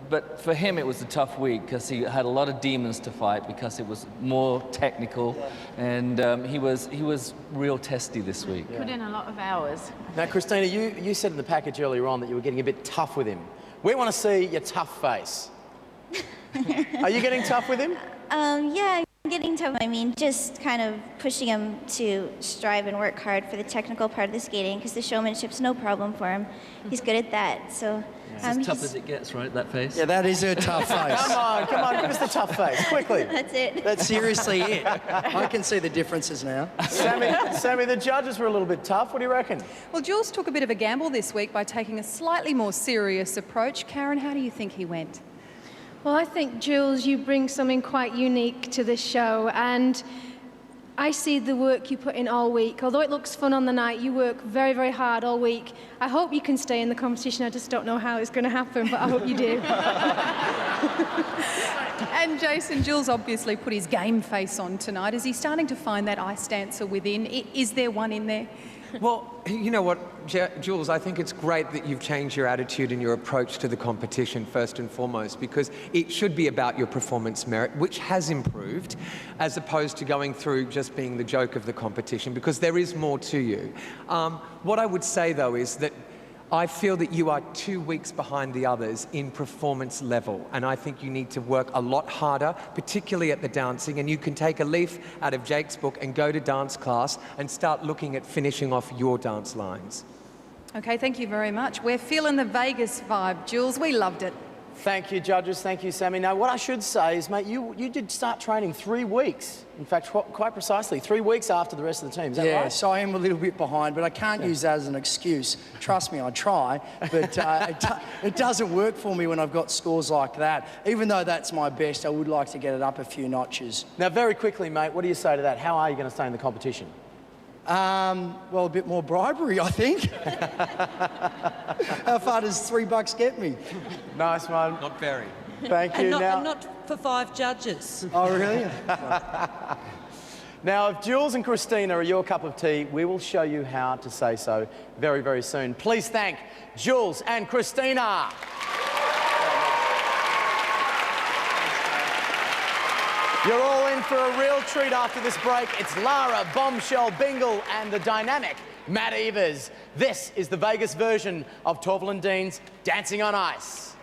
But for him, it was a tough week because he had a lot of demons to fight because it was more technical, and he was real testy this week. Put in a lot of hours. Now, Kristina, you said in the package earlier on that you were getting a bit tough with him. We want to see your tough face. Are you getting tough with him? Yeah, I'm getting tough. I mean, just kind of pushing him to strive and work hard for the technical part of the skating, because the showmanship's no problem for him. He's good at that, so... It's as tough as it gets, right, that face? Yeah, that is a tough face. Come on, give us the tough face, quickly. That's it. That's seriously it. I can see the differences now. Sammy, the judges were a little bit tough. What do you reckon? Well, Jules took a bit of a gamble this week by taking a slightly more serious approach. Karen, how do you think he went? Well, I think, Jules, you bring something quite unique to this show, and I see the work you put in all week. Although it looks fun on the night, you work very, very hard all week. I hope you can stay in the competition. I just don't know how it's going to happen, but I hope you do. And Jason, Jules obviously put his game face on tonight. Is he starting to find that ice dancer within? Is there one in there? Well, you know what, Jules, I think it's great that you've changed your attitude and your approach to the competition first and foremost, because it should be about your performance merit, which has improved, as opposed to going through just being the joke of the competition, because there is more to you. What I would say, though, is that I feel that you are 2 weeks behind the others in performance level, and I think you need to work a lot harder, particularly at the dancing, and you can take a leaf out of Jake's book and go to dance class and start looking at finishing off your dance lines. Okay, thank you very much. We're feeling the Vegas vibe, Jules. We loved it. Thank you, judges. Thank you, Sammy. Now, what I should say is, mate, you did start training 3 weeks. In fact, quite precisely, 3 weeks after the rest of the team. Is that right? Yeah, so I am a little bit behind, but I can't use that as an excuse. Trust me, I try, but it doesn't work for me when I've got scores like that. Even though that's my best, I would like to get it up a few notches. Now, very quickly, mate, what do you say to that? How are you going to stay in the competition? Well, a bit more bribery, I think. How far does $3 get me? Nice one. Not very. Thank you. And not for 5 judges. Oh, really? Now, if Jules and Kristina are your cup of tea, we will show you how to say so very, very soon. Please thank Jules and Kristina. You're all in for a real treat after this break. It's Lara, Bombshell, Bingle, and the dynamic Matt Evers. This is the Vegas version of Torvill Dean's Dancing on Ice.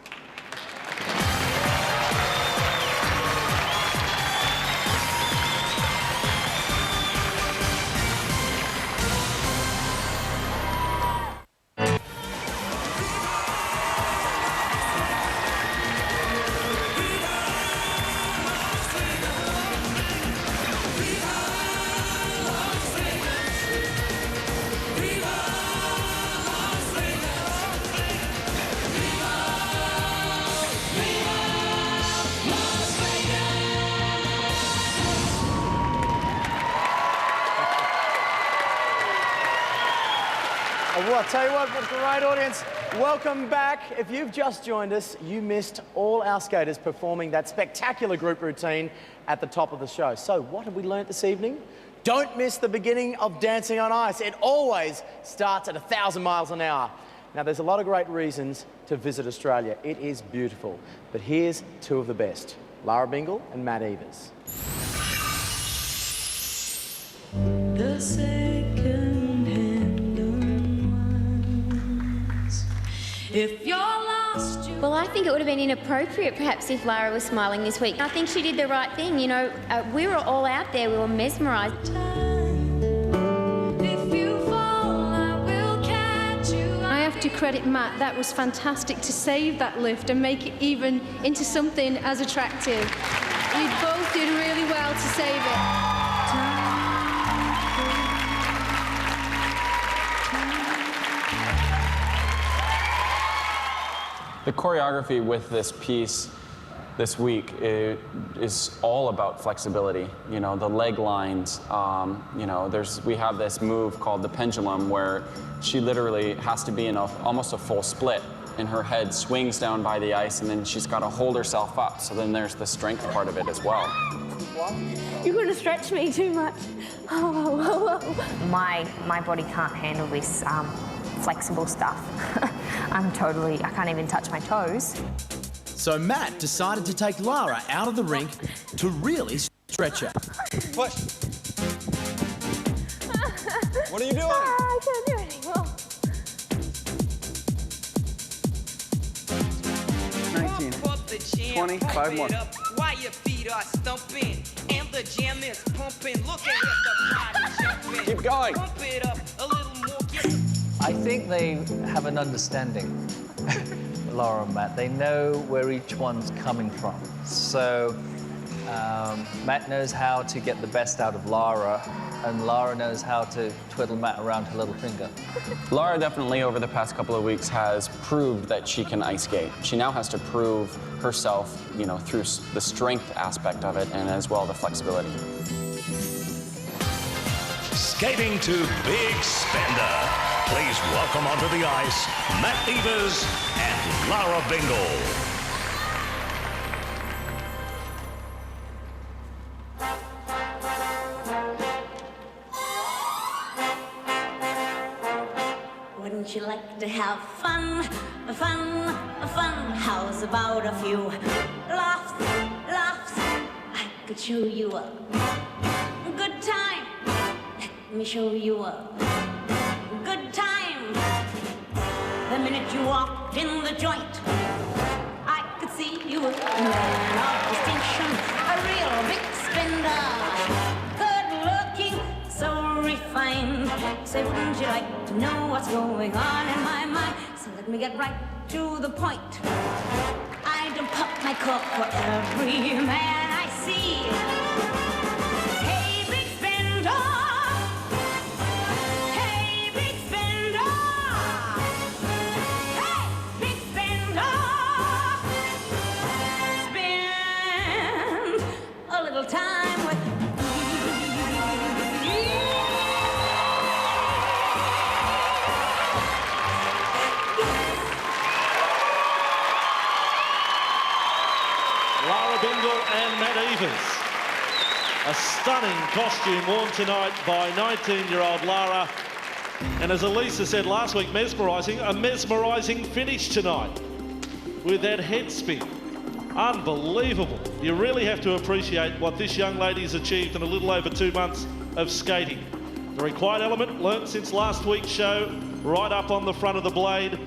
Well, I'll tell you what, what a great audience. Welcome back. If you've just joined us, you missed all our skaters performing that spectacular group routine at the top of the show. So what have we learnt this evening? Don't miss the beginning of Dancing on Ice. It always starts at 1,000 miles an hour. Now, there's a lot of great reasons to visit Australia. It is beautiful. But here's 2 of the best, Lara Bingle and Matt Evers. The second-hand ones. If you're lost, Well, I think it would have been inappropriate perhaps if Lara was smiling this week. I think she did the right thing. You know, we were all out there, we were mesmerised. I have to credit Matt. That was fantastic to save that lift and make it even into something as attractive. You both did really well to save it. The choreography with this piece this week is all about flexibility. You know, the leg lines, you know, we have this move called the pendulum where she literally has to be in almost a full split, and her head swings down by the ice, and then she's got to hold herself up. So then there's the strength part of it as well. You're going to stretch me too much. Oh. My body can't handle this flexible stuff. I can't even touch my toes. So Matt decided to take Lara out of the rink to really stretch her. What? What are you doing? I can't do it anymore. 19, 20, 5 more. While your feet are stumping and the jam is pumping. Look at the body jumping. Keep going. Pump it up a little more. I think they have an understanding, Lara and Matt. They know where each one's coming from. So Matt knows how to get the best out of Lara, and Lara knows how to twiddle Matt around her little finger. Lara definitely over the past couple of weeks has proved that she can ice skate. She now has to prove herself, you know, through the strength aspect of it and as well the flexibility. Skating to Big Spender. Please welcome onto the ice, Matt Evers and Lara Bingle. Wouldn't you like to have fun? How's about a few laughs? I could show you a good time. Let me show you a good time. The minute you walked in the joint, I could see you were a man of distinction, a real big spender, good looking, so refined. Say, wouldn't you like to know what's going on in my mind? So let me get right to the point. I don't pop my cork for every man I see. Hey, big spender. Hey, big spender. Hey, big spender. Spend a little time with Bingle and Matt Evers. A stunning costume worn tonight by 19-year-old Lara. And as Alisa said last week, a mesmerising finish tonight with that head spin. Unbelievable. You really have to appreciate what this young lady's achieved in a little over 2 months of skating. The required element learnt since last week's show, right up on the front of the blade.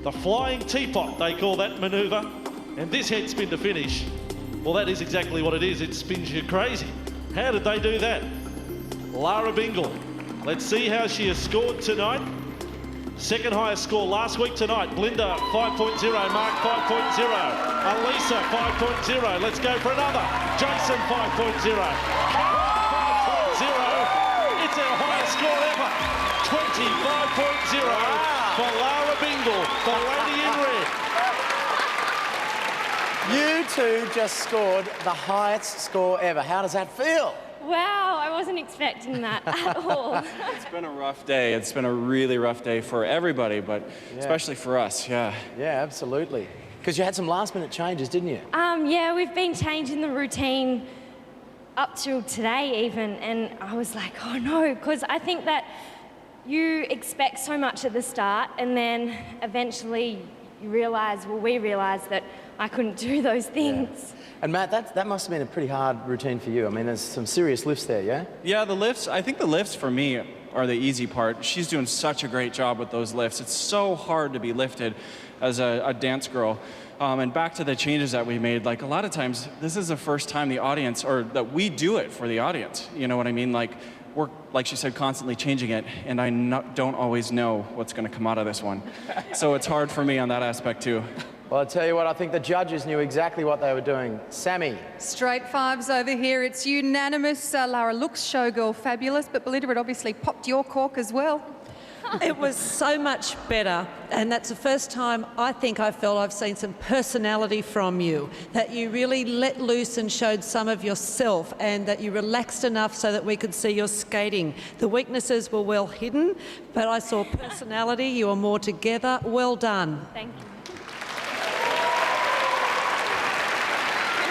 The flying teapot, they call that manoeuvre. And this head spin to finish, well, that is exactly what it is. It spins you crazy. How did they do that? Lara Bingle. Let's see how she has scored tonight. Second highest score last week tonight. Belinda 5.0, Mark 5.0, Alisa 5.0. Let's go for another. Jason 5.0. Karl 5.0. It's our highest score ever. 25.0 for Lara Bingle, the lady in red. You two just scored the highest score ever. How does that feel? Wow, I wasn't expecting that at all. It's been a rough day. It's been a really rough day for everybody, but especially for us, yeah. Yeah, absolutely. Because you had some last-minute changes, didn't you? Yeah, we've been changing the routine up till today even, and I was like, oh no, because I think that you expect so much at the start, and then eventually you realise, well, we realised that I couldn't do those things. Yeah. And Matt, that must have been a pretty hard routine for you. I mean, there's some serious lifts there, yeah? Yeah, the lifts, I think the lifts for me are the easy part. She's doing such a great job with those lifts. It's so hard to be lifted as a dance girl. And back to the changes that we made, like a lot of times, this is the first time the audience, or that we do it for the audience. You know what I mean? Like, we're, like she said, constantly changing it, and I don't always know what's gonna come out of this one. So it's hard for me on that aspect too. Well, I'll tell you what, I think the judges knew exactly what they were doing. Sami. Straight fives over here. It's unanimous. Lara looks showgirl fabulous, but Belinda had obviously popped your cork as well. It was so much better, and that's the first time I think I felt I've seen some personality from you, that you really let loose and showed some of yourself, and that you relaxed enough so that we could see your skating. The weaknesses were well hidden, but I saw personality. You were more together. Well done. Thank you.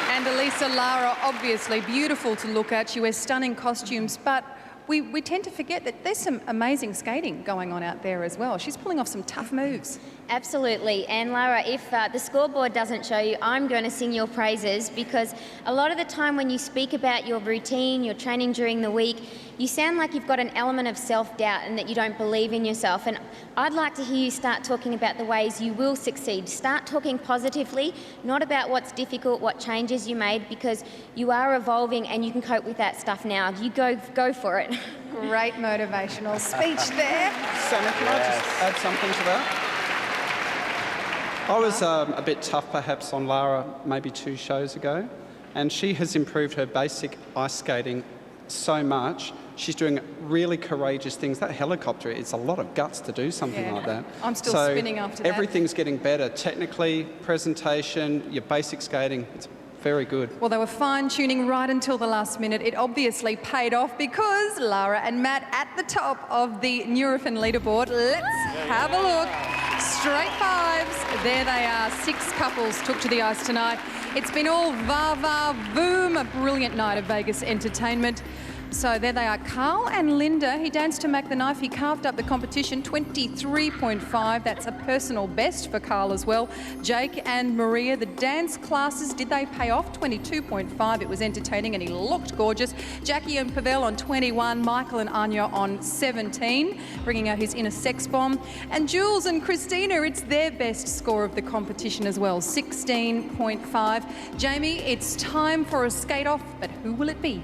And Alisa, Lara, obviously beautiful to look at. She wears stunning costumes, but we tend to forget that there's some amazing skating going on out there as well. She's pulling off some tough moves. Absolutely. And Lara, if the scoreboard doesn't show you, I'm going to sing your praises, because a lot of the time when you speak about your routine, your training during the week, you sound like you've got an element of self-doubt and that you don't believe in yourself. And I'd like to hear you start talking about the ways you will succeed. Start talking positively, not about what's difficult, what changes you made, because you are evolving and you can cope with that stuff now. You go for it. Great motivational speech there. Sami, can I just add something to that? I was a bit tough perhaps on Lara maybe 2 shows ago, and she has improved her basic ice skating so much. She's doing really courageous things. That helicopter, it's a lot of guts to do something like that. I'm still spinning after that. Everything's getting better. Technically, presentation, your basic skating, it's very good. Well, they were fine-tuning right until the last minute. It obviously paid off because Lara and Matt at the top of the Nurofen leaderboard. Let's have a look. Straight fives. There they are. 6 couples took to the ice tonight. It's been all va-va-voom, a brilliant night of Vegas entertainment. So there they are, Karl and Linda. He danced to Mack the Knife. He carved up the competition, 23.5. That's a personal best for Karl as well. Jake and Maria, the dance classes, did they pay off? 22.5. It was entertaining and he looked gorgeous. Jackie and Pavel on 21. Michael and Anya on 17, bringing out his inner sex bomb. And Jules and Kristina, it's their best score of the competition as well, 16.5. Jamie, it's time for a skate-off, but who will it be?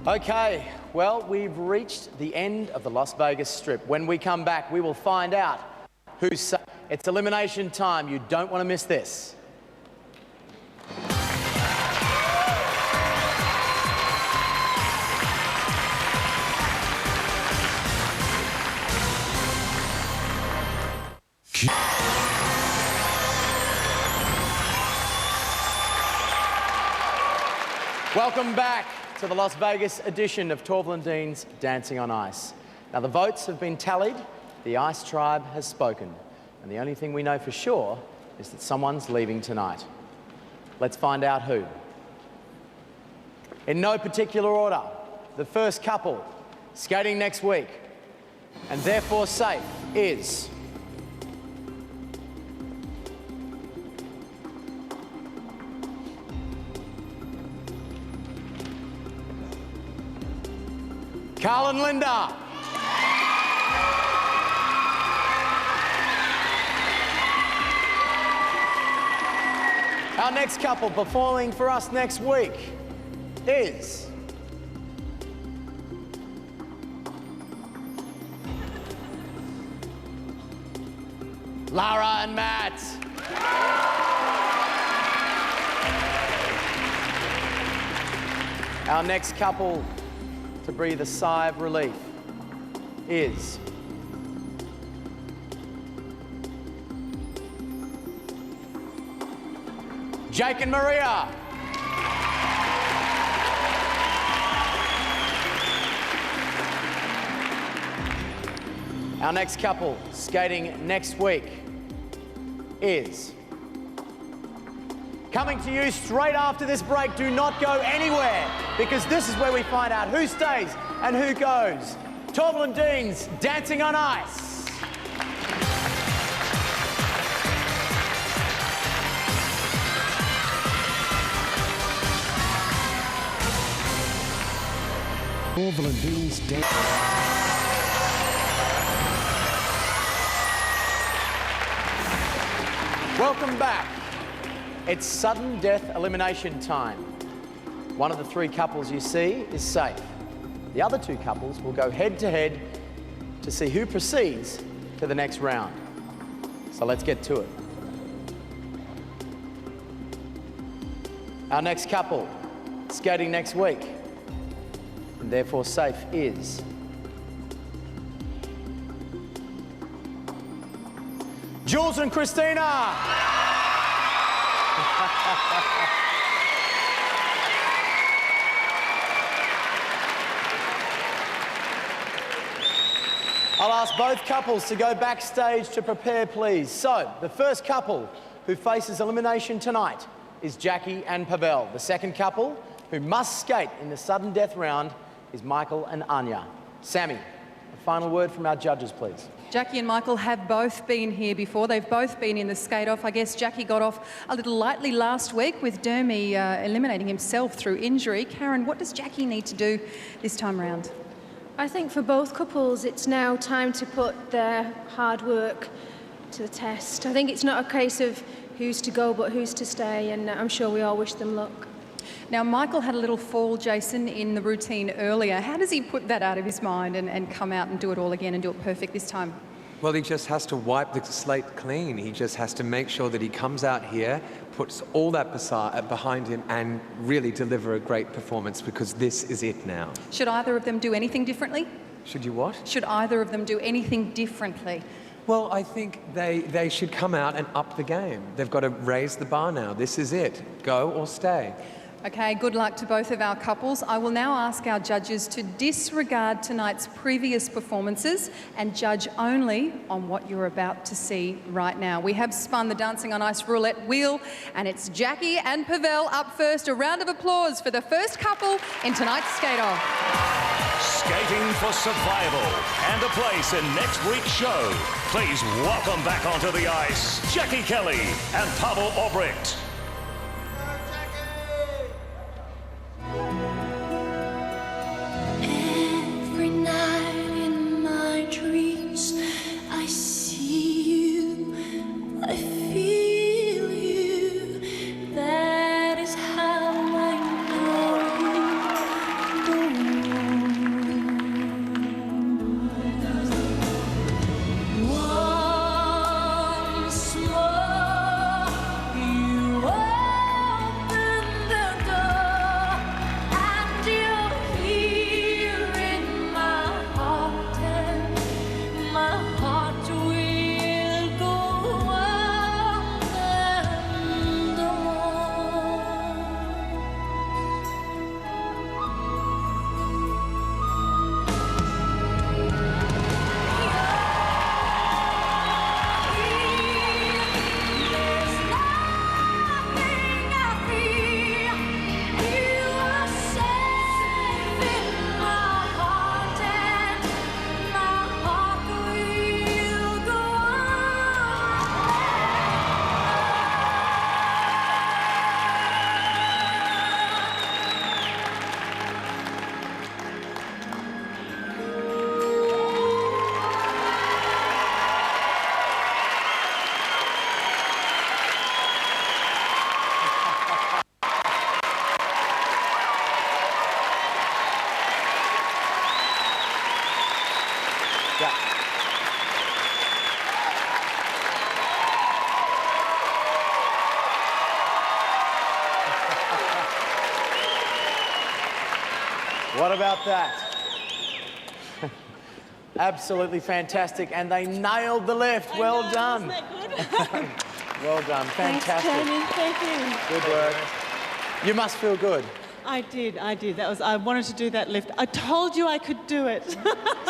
Okay, well, we've reached the end of the Las Vegas Strip. When we come back, we will find out who's safe. It's elimination time. You don't want to miss this. Welcome back to the Las Vegas edition of Torvill Dean's Dancing on Ice. Now, the votes have been tallied, the Ice Tribe has spoken, and the only thing we know for sure is that someone's leaving tonight. Let's find out who. In no particular order, the first couple skating next week, and therefore safe, is... Karl and Linda. Our next couple performing for us next week is... Lara and Matt. Our next couple to breathe a sigh of relief is... Jake and Maria. Our next couple skating next week is... Coming to you straight after this break. Do not go anywhere, because this is where we find out who stays and who goes. Torvill Dean's Dancing on Ice. Torvill Dean's Welcome back. It's sudden death elimination time. One of the 3 couples you see is safe. The other 2 couples will go head to head to see who proceeds to the next round. So let's get to it. Our next couple skating next week, and therefore safe, is... Jules and Kristina. I'll ask both couples to go backstage to prepare, please. So, the first couple who faces elimination tonight is Jackie and Pavel. The second couple who must skate in the sudden death round is Michael and Anya. Sami, a final word from our judges, please. Jackie and Michael have both been here before. They've both been in the skate-off. I guess Jackie got off a little lightly last week with Dermy eliminating himself through injury. Karen, what does Jackie need to do this time round? I think for both couples, it's now time to put their hard work to the test. I think it's not a case of who's to go, but who's to stay, and I'm sure we all wish them luck. Now, Michael had a little fall, Jason, in the routine earlier. How does he put that out of his mind and come out and do it all again and do it perfect this time? Well, he just has to wipe the slate clean. He just has to make sure that he comes out here, puts all that behind him, and really deliver a great performance, because this is it now. Should either of them do anything differently? Should you what? Should either of them do anything differently? Well, I think they should come out and up the game. They've got to raise the bar now. This is it. Go or stay. Okay, good luck to both of our couples. I will now ask our judges to disregard tonight's previous performances and judge only on what you're about to see right now. We have spun the Dancing on Ice roulette wheel, and it's Jackie and Pavel up first. A round of applause for the first couple in tonight's skate-off. Skating for survival and a place in next week's show. Please welcome back onto the ice, Jackie Kelly and Pavel Aubrecht. Every night in my dreams, I see you, I feel you. That is how I know you. Once more, you open the door, and you're here in my heart, and my heart will go on and on. There's nothing I fear. You are safe in my heart, and my heart will go What about that? Absolutely fantastic, and they nailed the lift. Well done. Well done. Fantastic. Thanks, Jamie. Thank you. Good work. You must feel good. I did. I wanted to do that lift. I told you I could do it.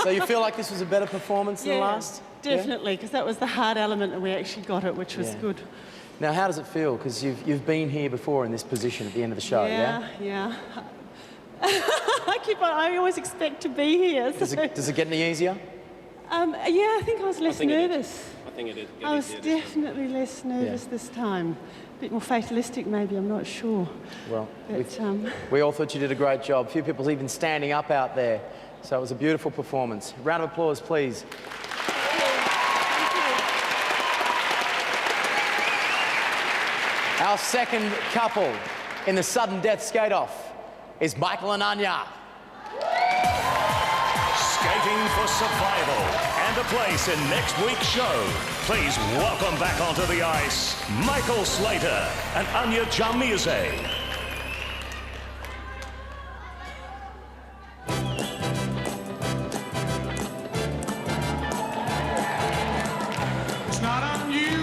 So you feel like this was a better performance than the last? Definitely, because that was the hard element, and we actually got it, which was Yeah. good. Now, how does it feel? Because you've been here before in this position at the end of the show, yeah? Yeah. I always expect to be here. Does it get any easier? Yeah, I think I was less nervous. I think it did. I was definitely less nervous this time. A bit more fatalistic, maybe, I'm not sure. Well, But, we all thought you did a great job. A few people even standing up out there. So it was a beautiful performance. Round of applause, please. Our second couple in the sudden death skate-off is Michael and Anya. Skating for survival and a place in next week's show. Please welcome back onto the ice, Michael Slater and Anya Jamize. It's not unusual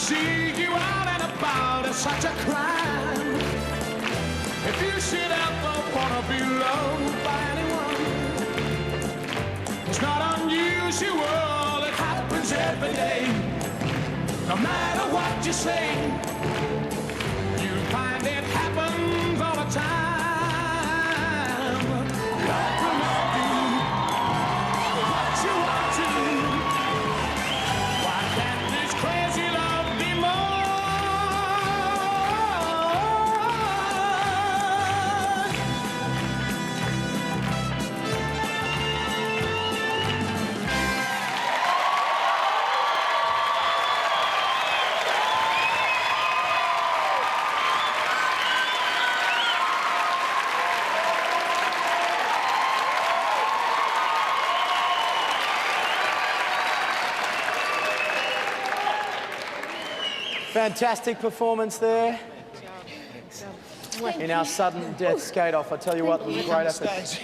see you out and about, it's such a crime. If you should ever wanna be loved by anyone, it's not unusual, it happens every day. No matter what you say, you find it happens all the time. Love will love you for what you want to. Why can't this crazy love be more? Fantastic performance there. In our sudden death skate-off, I tell you what, it was a great effort.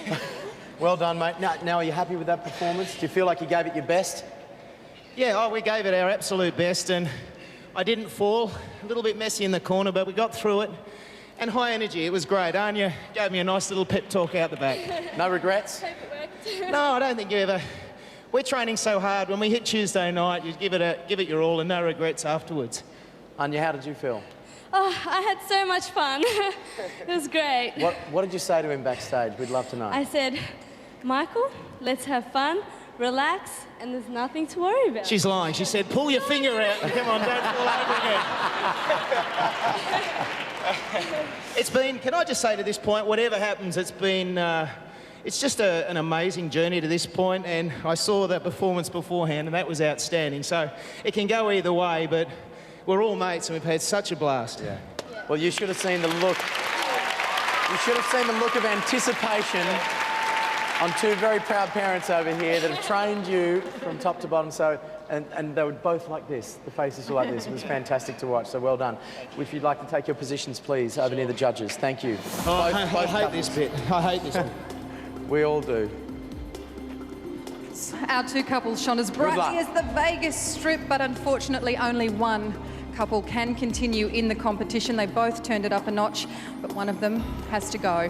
Well done, mate. Now, are you happy with that performance? Do you feel like you gave it your best? Yeah, we gave it our absolute best, and I didn't fall. A little bit messy in the corner, but we got through it. And high energy, it was great. Anya gave me a nice little pep talk out the back. No regrets? No, I don't think you ever. We're training so hard. When we hit Tuesday night, you give it your all and no regrets afterwards. Anya, how did you feel? Oh, I had so much fun. It was great. What did you say to him backstage? We'd love to know. I said, Michael, let's have fun, relax, and there's nothing to worry about. She's lying. She said, pull your finger out. Come on, don't fall over again. It's been, can I just say to this point, whatever happens, it's been, it's just an amazing journey to this point, and I saw that performance beforehand, and that was outstanding. So it can go either way, but we're all mates, and we've had such a blast. Yeah. Well, you should have seen the look. You should have seen the look of anticipation on two very proud parents over here that have trained you from top to bottom. So, and they were both like this. The faces were like this. It was fantastic to watch. So well done. If you'd like to take your positions, please, over near the judges. Thank you. Oh, I hate this bit. I hate this bit. We all do. Our two couples shone as brightly as the Vegas Strip, but unfortunately only one couple can continue in the competition. They both turned it up a notch, but one of them has to go.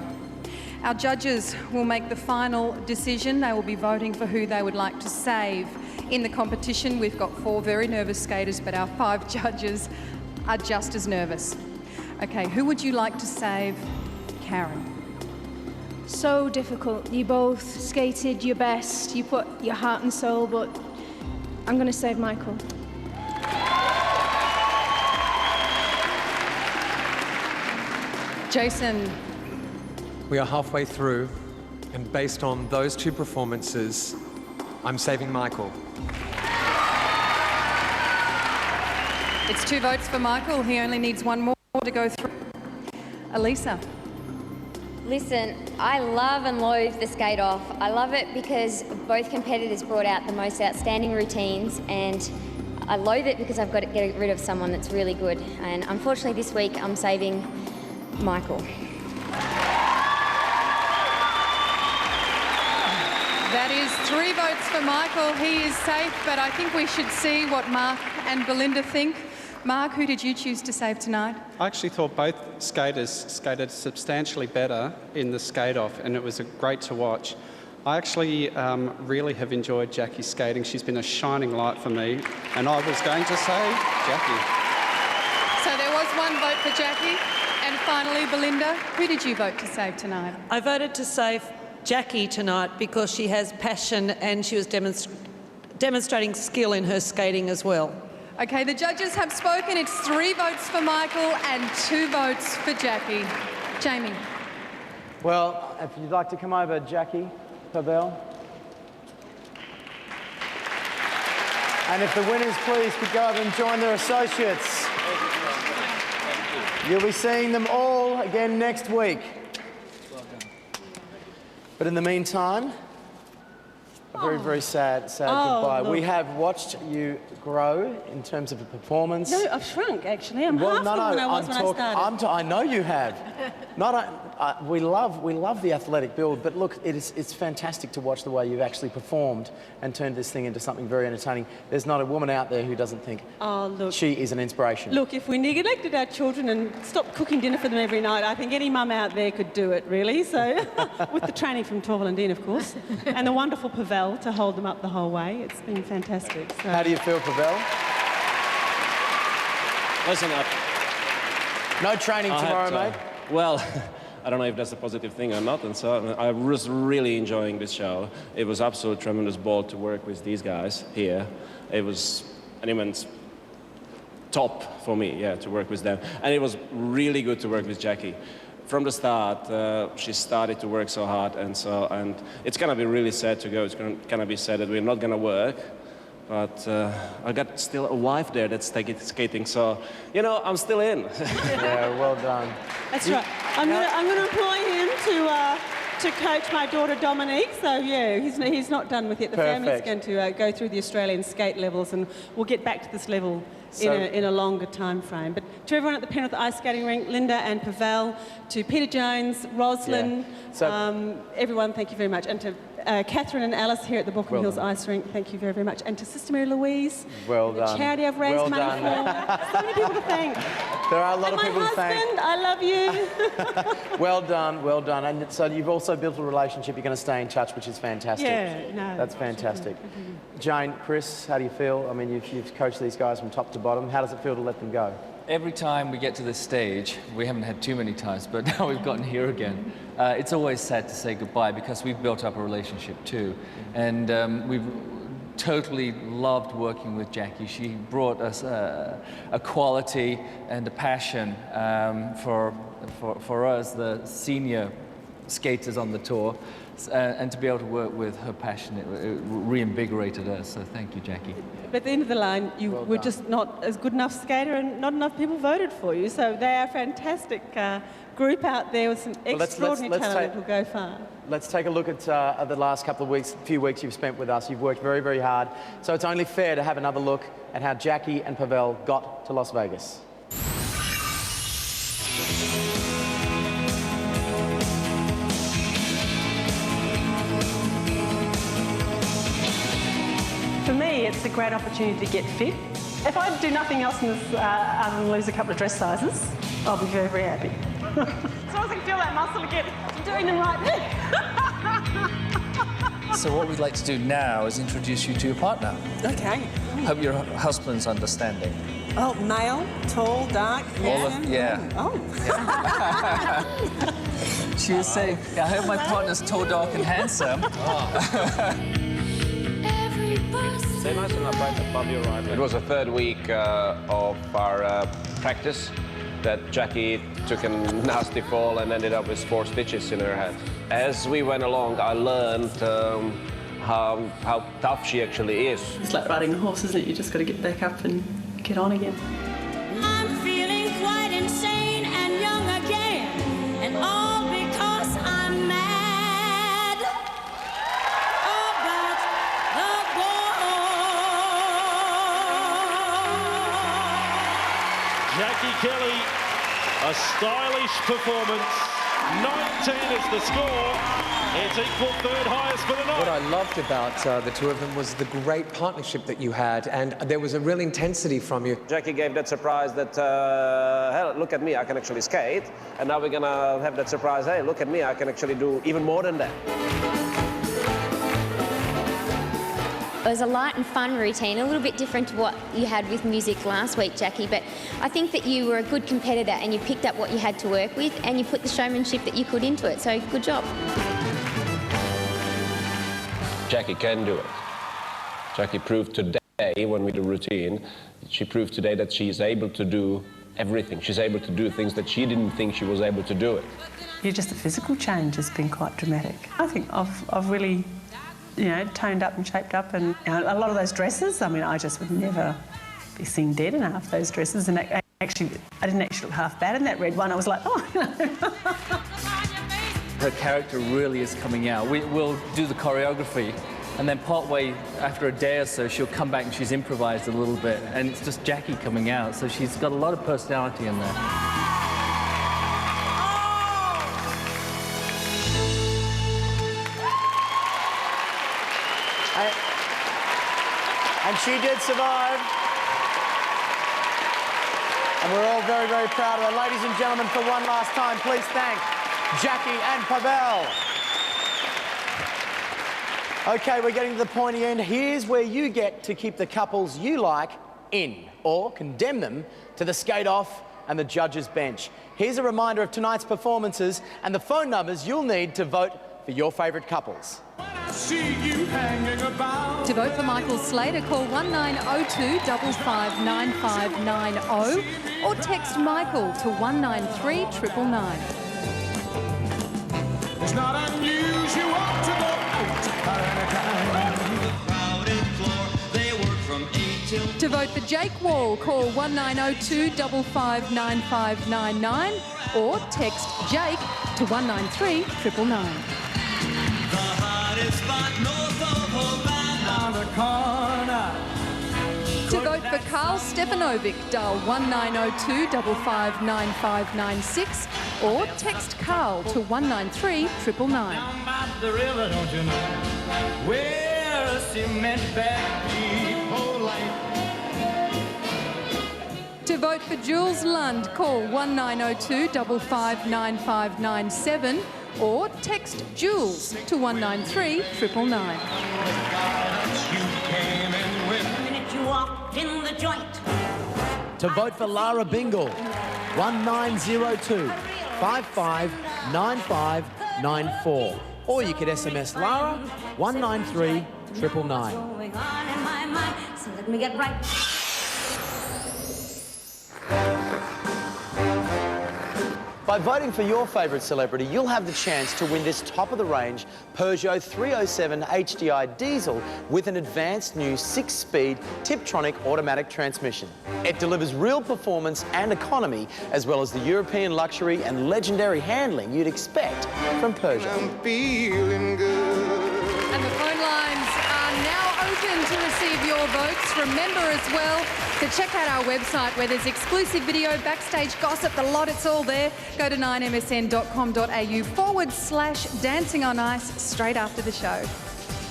Our judges will make the final decision. They will be voting for who they would like to save. In the competition, we've got 4 very nervous skaters, but our 5 judges are just as nervous. Okay, who would you like to save? Karen. So difficult. You both skated your best. You put your heart and soul, but I'm going to save Michael. Jason. We are halfway through, and based on those 2 performances, I'm saving Michael. It's 2 votes for Michael. He only needs 1 more to go through. Alisa. Listen, I love and loathe the skate-off. I love it because both competitors brought out the most outstanding routines, and I loathe it because I've got to get rid of someone that's really good. And unfortunately this week I'm saving Michael. That is 3 votes for Michael. He is safe, but I think we should see what Mark and Belinda think. Mark, who did you choose to save tonight? I actually thought both skaters skated substantially better in the skate-off, and it was great to watch. I actually really have enjoyed Jackie's skating. She's been a shining light for me, and I was going to say Jackie. So there was 1 vote for Jackie. And finally, Belinda, who did you vote to save tonight? I voted to save Jackie tonight because she has passion and she was demonstrating skill in her skating as well. Okay, the judges have spoken. It's 3 votes for Michael and 2 votes for Jackie. Jamie. Well, if you'd like to come over, Jackie, Pavel. And if the winners, please, could go over and join their associates. You'll be seeing them all again next week. But in the meantime, a very, very sad goodbye. Look. We have watched you grow in terms of a performance. No, I've shrunk, actually. I'm half the woman I was when I started. I know you have. we love the athletic build, but look, it's fantastic to watch the way you've actually performed and turned this thing into something very entertaining. There's not a woman out there who doesn't think she is an inspiration. Look, if we neglected our children and stopped cooking dinner for them every night, I think any mum out there could do it, really. So, with the training from Torvill Dean, of course, and the wonderful Pavel to hold them up the whole way, it's been fantastic. So. How do you feel, Pavel? Listen up. No training tomorrow, mate? Well, I don't know if that's a positive thing or not, and so I was really enjoying this show. It was absolute tremendous ball to work with these guys here. It was an immense top for me, yeah, to work with them. And it was really good to work with Jackie. From the start, she started to work so hard, and it's gonna be really sad to go. It's gonna be sad that we're not gonna work. But I got still a wife there that's skating, so, you know, I'm still in. Yeah, well done. That's right. I'm going to employ him to coach my daughter Dominique. So, yeah, he's not done with it. The family's going to go through the Australian skate levels, and we'll get back to this level in a longer time frame. But to everyone at the Penrith Ice Skating Rink, Linda and Pavel, to Peter Jones, Roslyn, everyone, thank you very much. And to Catherine and Alice here at the Bockham Hills Ice Rink, thank you very, very much. And to Sister Mary Louise, the charity I've raised money for. So many people to thank. There are a lot of people to thank. I love you. Well done, well done. And so you've also built a relationship. You're going to stay in touch, which is fantastic. Yeah, no. That's fantastic. Jayne, Chris, how do you feel? I mean, you've coached these guys from top to bottom. How does it feel to let them go? Every time we get to this stage, we haven't had too many times, but now we've gotten here again. It's always sad to say goodbye because we've built up a relationship too. And we've totally loved working with Jackie. She brought us a quality and a passion for us, the senior skaters on the tour. And to be able to work with her passion, it reinvigorated us. So thank you, Jackie. But at the end of the line, you were just not as good enough skater, and not enough people voted for you. So they are a fantastic group out there with some extraordinary talent that will go far. Let's take a look at the last few weeks you've spent with us. You've worked very, very hard. So it's only fair to have another look at how Jackie and Pavel got to Las Vegas. For me, it's a great opportunity to get fit. If I do nothing else in this other than lose a couple of dress sizes, I'll be very, very happy. As long as I can feel that muscle again, I'm doing them right there. So what we'd like to do now is introduce you to your partner. Okay. Hope your husband's understanding. Oh, male, tall, dark, yeah. Oh. She was saying, I hope my partner's tall, dark and handsome. Stay nice and upright above your right leg. It was the third week of our practice that Jackie took a nasty fall and ended up with 4 stitches in her head. As we went along, I learned how tough she actually is. It's like riding a horse, isn't it? You just got to get back up and get on again. I'm feeling quite insane and young again, and all because I'm mad about the ball. Jackie Kelly, a stylish performance. 19 is the score. It's equal third highest for the night. What I loved about the two of them was the great partnership that you had, and there was a real intensity from you. Jackie gave that surprise that, hell, look at me, I can actually skate. And now we're gonna have that surprise, hey, look at me, I can actually do even more than that. It was a light and fun routine, a little bit different to what you had with music last week, Jackie, but I think that you were a good competitor and you picked up what you had to work with and you put the showmanship that you could into it, so good job. Jackie can do it. Jackie proved today, when we do routine, she proved today that she is able to do everything. She's able to do things that she didn't think she was able to do it. Yeah, just the physical change has been quite dramatic. I think I've really, you know, toned up and shaped up, and you know, a lot of those dresses, I mean, I just would never be seen dead in half those dresses, and I didn't actually look half bad in that red one. I was like, oh, you know. Her character really is coming out. We'll do the choreography, and then partway after a day or so, she'll come back and she's improvised a little bit, and it's just Jackie coming out, so she's got a lot of personality in there. And she did survive. And we're all very, very proud of her. Ladies and gentlemen, for one last time, please thank Jackie and Pavel. Okay, we're getting to the pointy end. Here's where you get to keep the couples you like in, or condemn them to the skate-off and the judges' bench. Here's a reminder of tonight's performances and the phone numbers you'll need to vote for your favourite couples. To vote for Michael Slater, call 1902 559590 or text Michael to 193 999. It's not unusual to go To vote for Jake Wall, call 1902 559599 or text Jake to 193 999. To vote for Karl Stefanovic, dial 1902 559596 or text Karl to 193 999. the river, don't you know? Where a cement bag people like. To vote for Jules Lund, call 1902 559597 or text Jules to 193 999. To vote for Lara Bingle, 1902 559594. Or you could SMS Lara 193 999. So let me get right. By voting for your favourite celebrity, you'll have the chance to win this top-of-the-range Peugeot 307 HDI diesel with an advanced new 6-speed Tiptronic automatic transmission. It delivers real performance and economy, as well as the European luxury and legendary handling you'd expect from Peugeot. I'm feeling good. And the phone lines are now open to receive your votes. Remember as well to check out our website where there's exclusive video, backstage gossip, the lot, it's all there. Go to 9msn.com.au/Dancing on Ice straight after the show.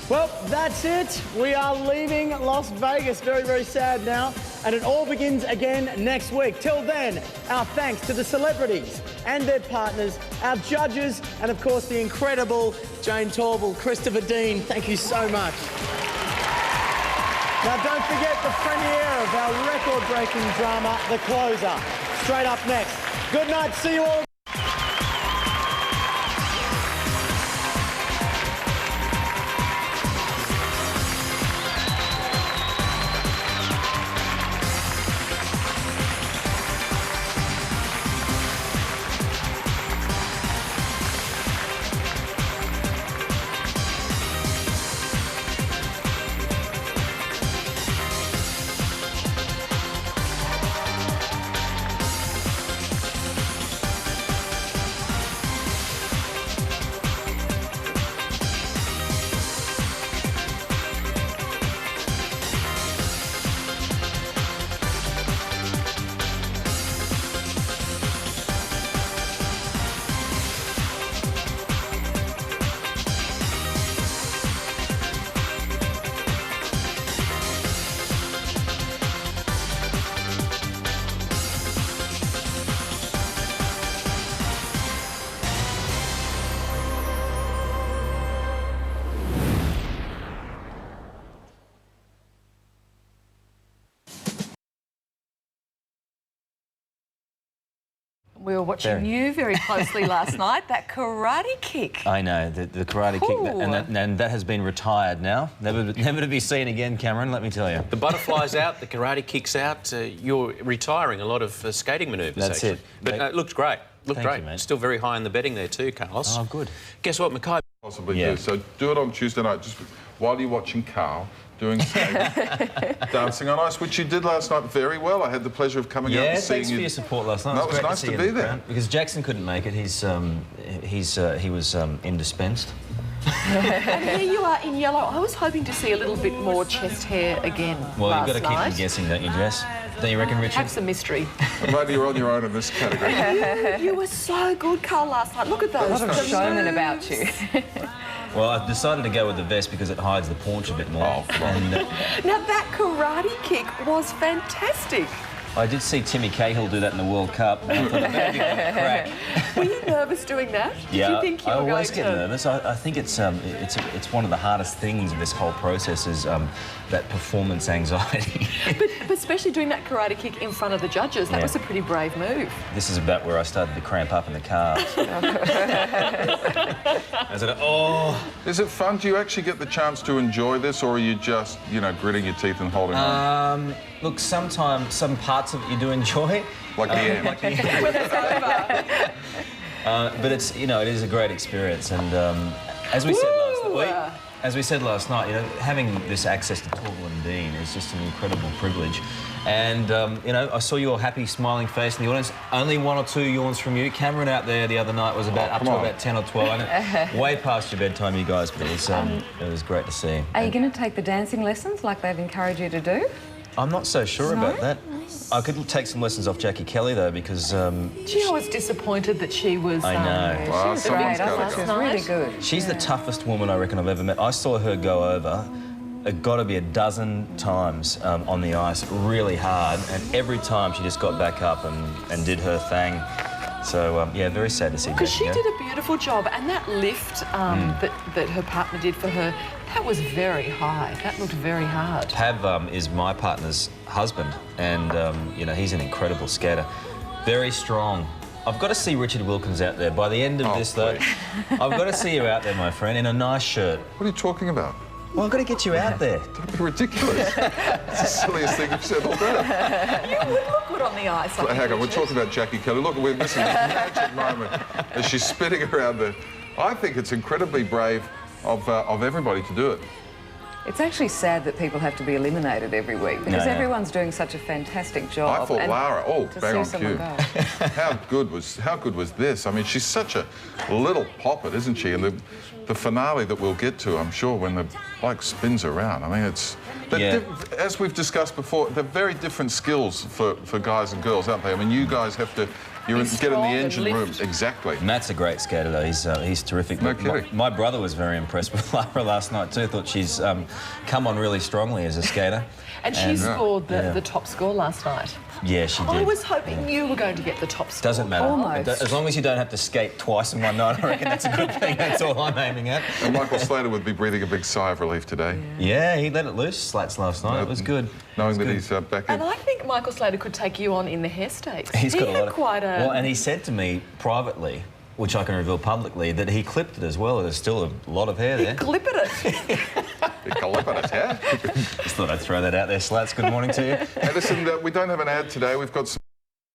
Well, that's it. We are leaving Las Vegas. Very, very sad now. And it all begins again next week. Till then, our thanks to the celebrities and their partners, our judges, and of course the incredible Jayne, Torvill, Christopher Dean. Thank you so much. Now don't forget the premiere of our record-breaking drama, The Closer. Straight up next. Good night. See you all. We were watching you very closely last night, that karate kick. I know, the karate kick, and that has been retired now. Never to be seen again, Cameron, let me tell you. The butterfly's out, the karate kick's out. You're retiring a lot of skating manoeuvres, That's actually. it. But it looked great. Looked Thank great. you, mate. Still very high in the betting there too, Carlos. Oh, good. Guess what, Mackay? Possibly do. So do it on Tuesday night, just while you're watching Karl doing Dancing on Ice, which you did last night very well. I had the pleasure of coming out and seeing you. Thanks for your support last night. No, it was great nice see to you be in the there. crowd. Because Jackson couldn't make it. He was indispensed. And here you are in yellow. I was hoping to see a little bit more chest hair again. Well, last you've got to keep night. them guessing, don't you, Jess? Don't you reckon, Richard? Have some mystery. I'm glad you're on your own in this category. You were so good, Karl, last night. Look at those. A lot of showman about you. Well, I've decided to go with the vest because it hides the paunch a bit more. Oh, and, Now, that karate kick was fantastic. I did see Timmy Cahill do that in the World Cup. And I thought that'd be a crack. Were you nervous doing that? Yeah, Did you think you I were always going get to... nervous. I think it's one of the hardest things of this whole process is that performance anxiety. But especially doing that karate kick in front of the judges, that was a pretty brave move. This is about where I started to cramp up in the calves. I said, oh. Is it fun? Do you actually get the chance to enjoy this, or are you just, you know, gritting your teeth and holding on? Look, sometimes some parts of it you do enjoy. Like the end. Like the end. When it's over. But it's, you know, it is a great experience, and as we said last night, you know, having this access to Torvill Dean is just an incredible privilege. And you know, I saw your happy, smiling face in the audience. Only 1 or 2 yawns from you. Cameron out there the other night was about up to about 10 or 12. I know, way past your bedtime, you guys. But it was great to see. Are you going to take the dancing lessons like they've encouraged you to do? I'm not so sure about that. I could take some lessons off Jackie Kelly though, because Gee, I was disappointed that she was. I know. She was great. I thought she was really good. She's the toughest woman I reckon I've ever met. I saw her go over. It got to be a dozen times on the ice, really hard, and every time she just got back up and did her thing. So yeah, very sad to see. Because she Jackie did a beautiful job, and that lift that her partner did for her, that was very high. That looked very hard. Pav is my partner's husband, and you know, he's an incredible skater, very strong. I've got to see Richard Wilkins out there by the end of this, though. I've got to see you out there, my friend, in a nice shirt. What are you talking about? Well, I've got to get you out there. Don't be ridiculous. It's the silliest thing you've said all day. You would look good on the ice. Like Hang on, we're talking about Jackie Kelly. Look, we're missing this magic moment as she's spinning around there. I think it's incredibly brave of everybody to do it. It's actually sad that people have to be eliminated every week because everyone's doing such a fantastic job. I thought Lara, bang on cue. How good was this? I mean, she's such a little poppet, isn't she? And the finale that we'll get to, I'm sure, when the bloke spins around. I mean, it's as we've discussed before, they're very different skills for guys and girls, aren't they? I mean, you guys have to. Get in the engine room. Exactly. Matt's a great skater, though. He's terrific. No kidding. My brother was very impressed with Lara last night, too. Thought she's come on really strongly as a skater. And she scored the top score last night. Yeah, she did. I was hoping you were going to get the top score. Doesn't matter. Almost. As long as you don't have to skate twice in one night, I reckon that's a good thing. That's all I'm aiming at. And Michael Slater would be breathing a big sigh of relief today. Yeah, he let it loose, Slats, last night. It was good. Knowing that he's back in. And I think Michael Slater could take you on in the hair stakes. He's got a lot of... quite a... Well, and he said to me privately, which I can reveal publicly, that he clipped it as well. There's still a lot of hair there. He clipped it. He clipped it, yeah? Just thought I'd throw that out there, Slats. Good morning to you. Hey, listen, we don't have an ad today. We've got some...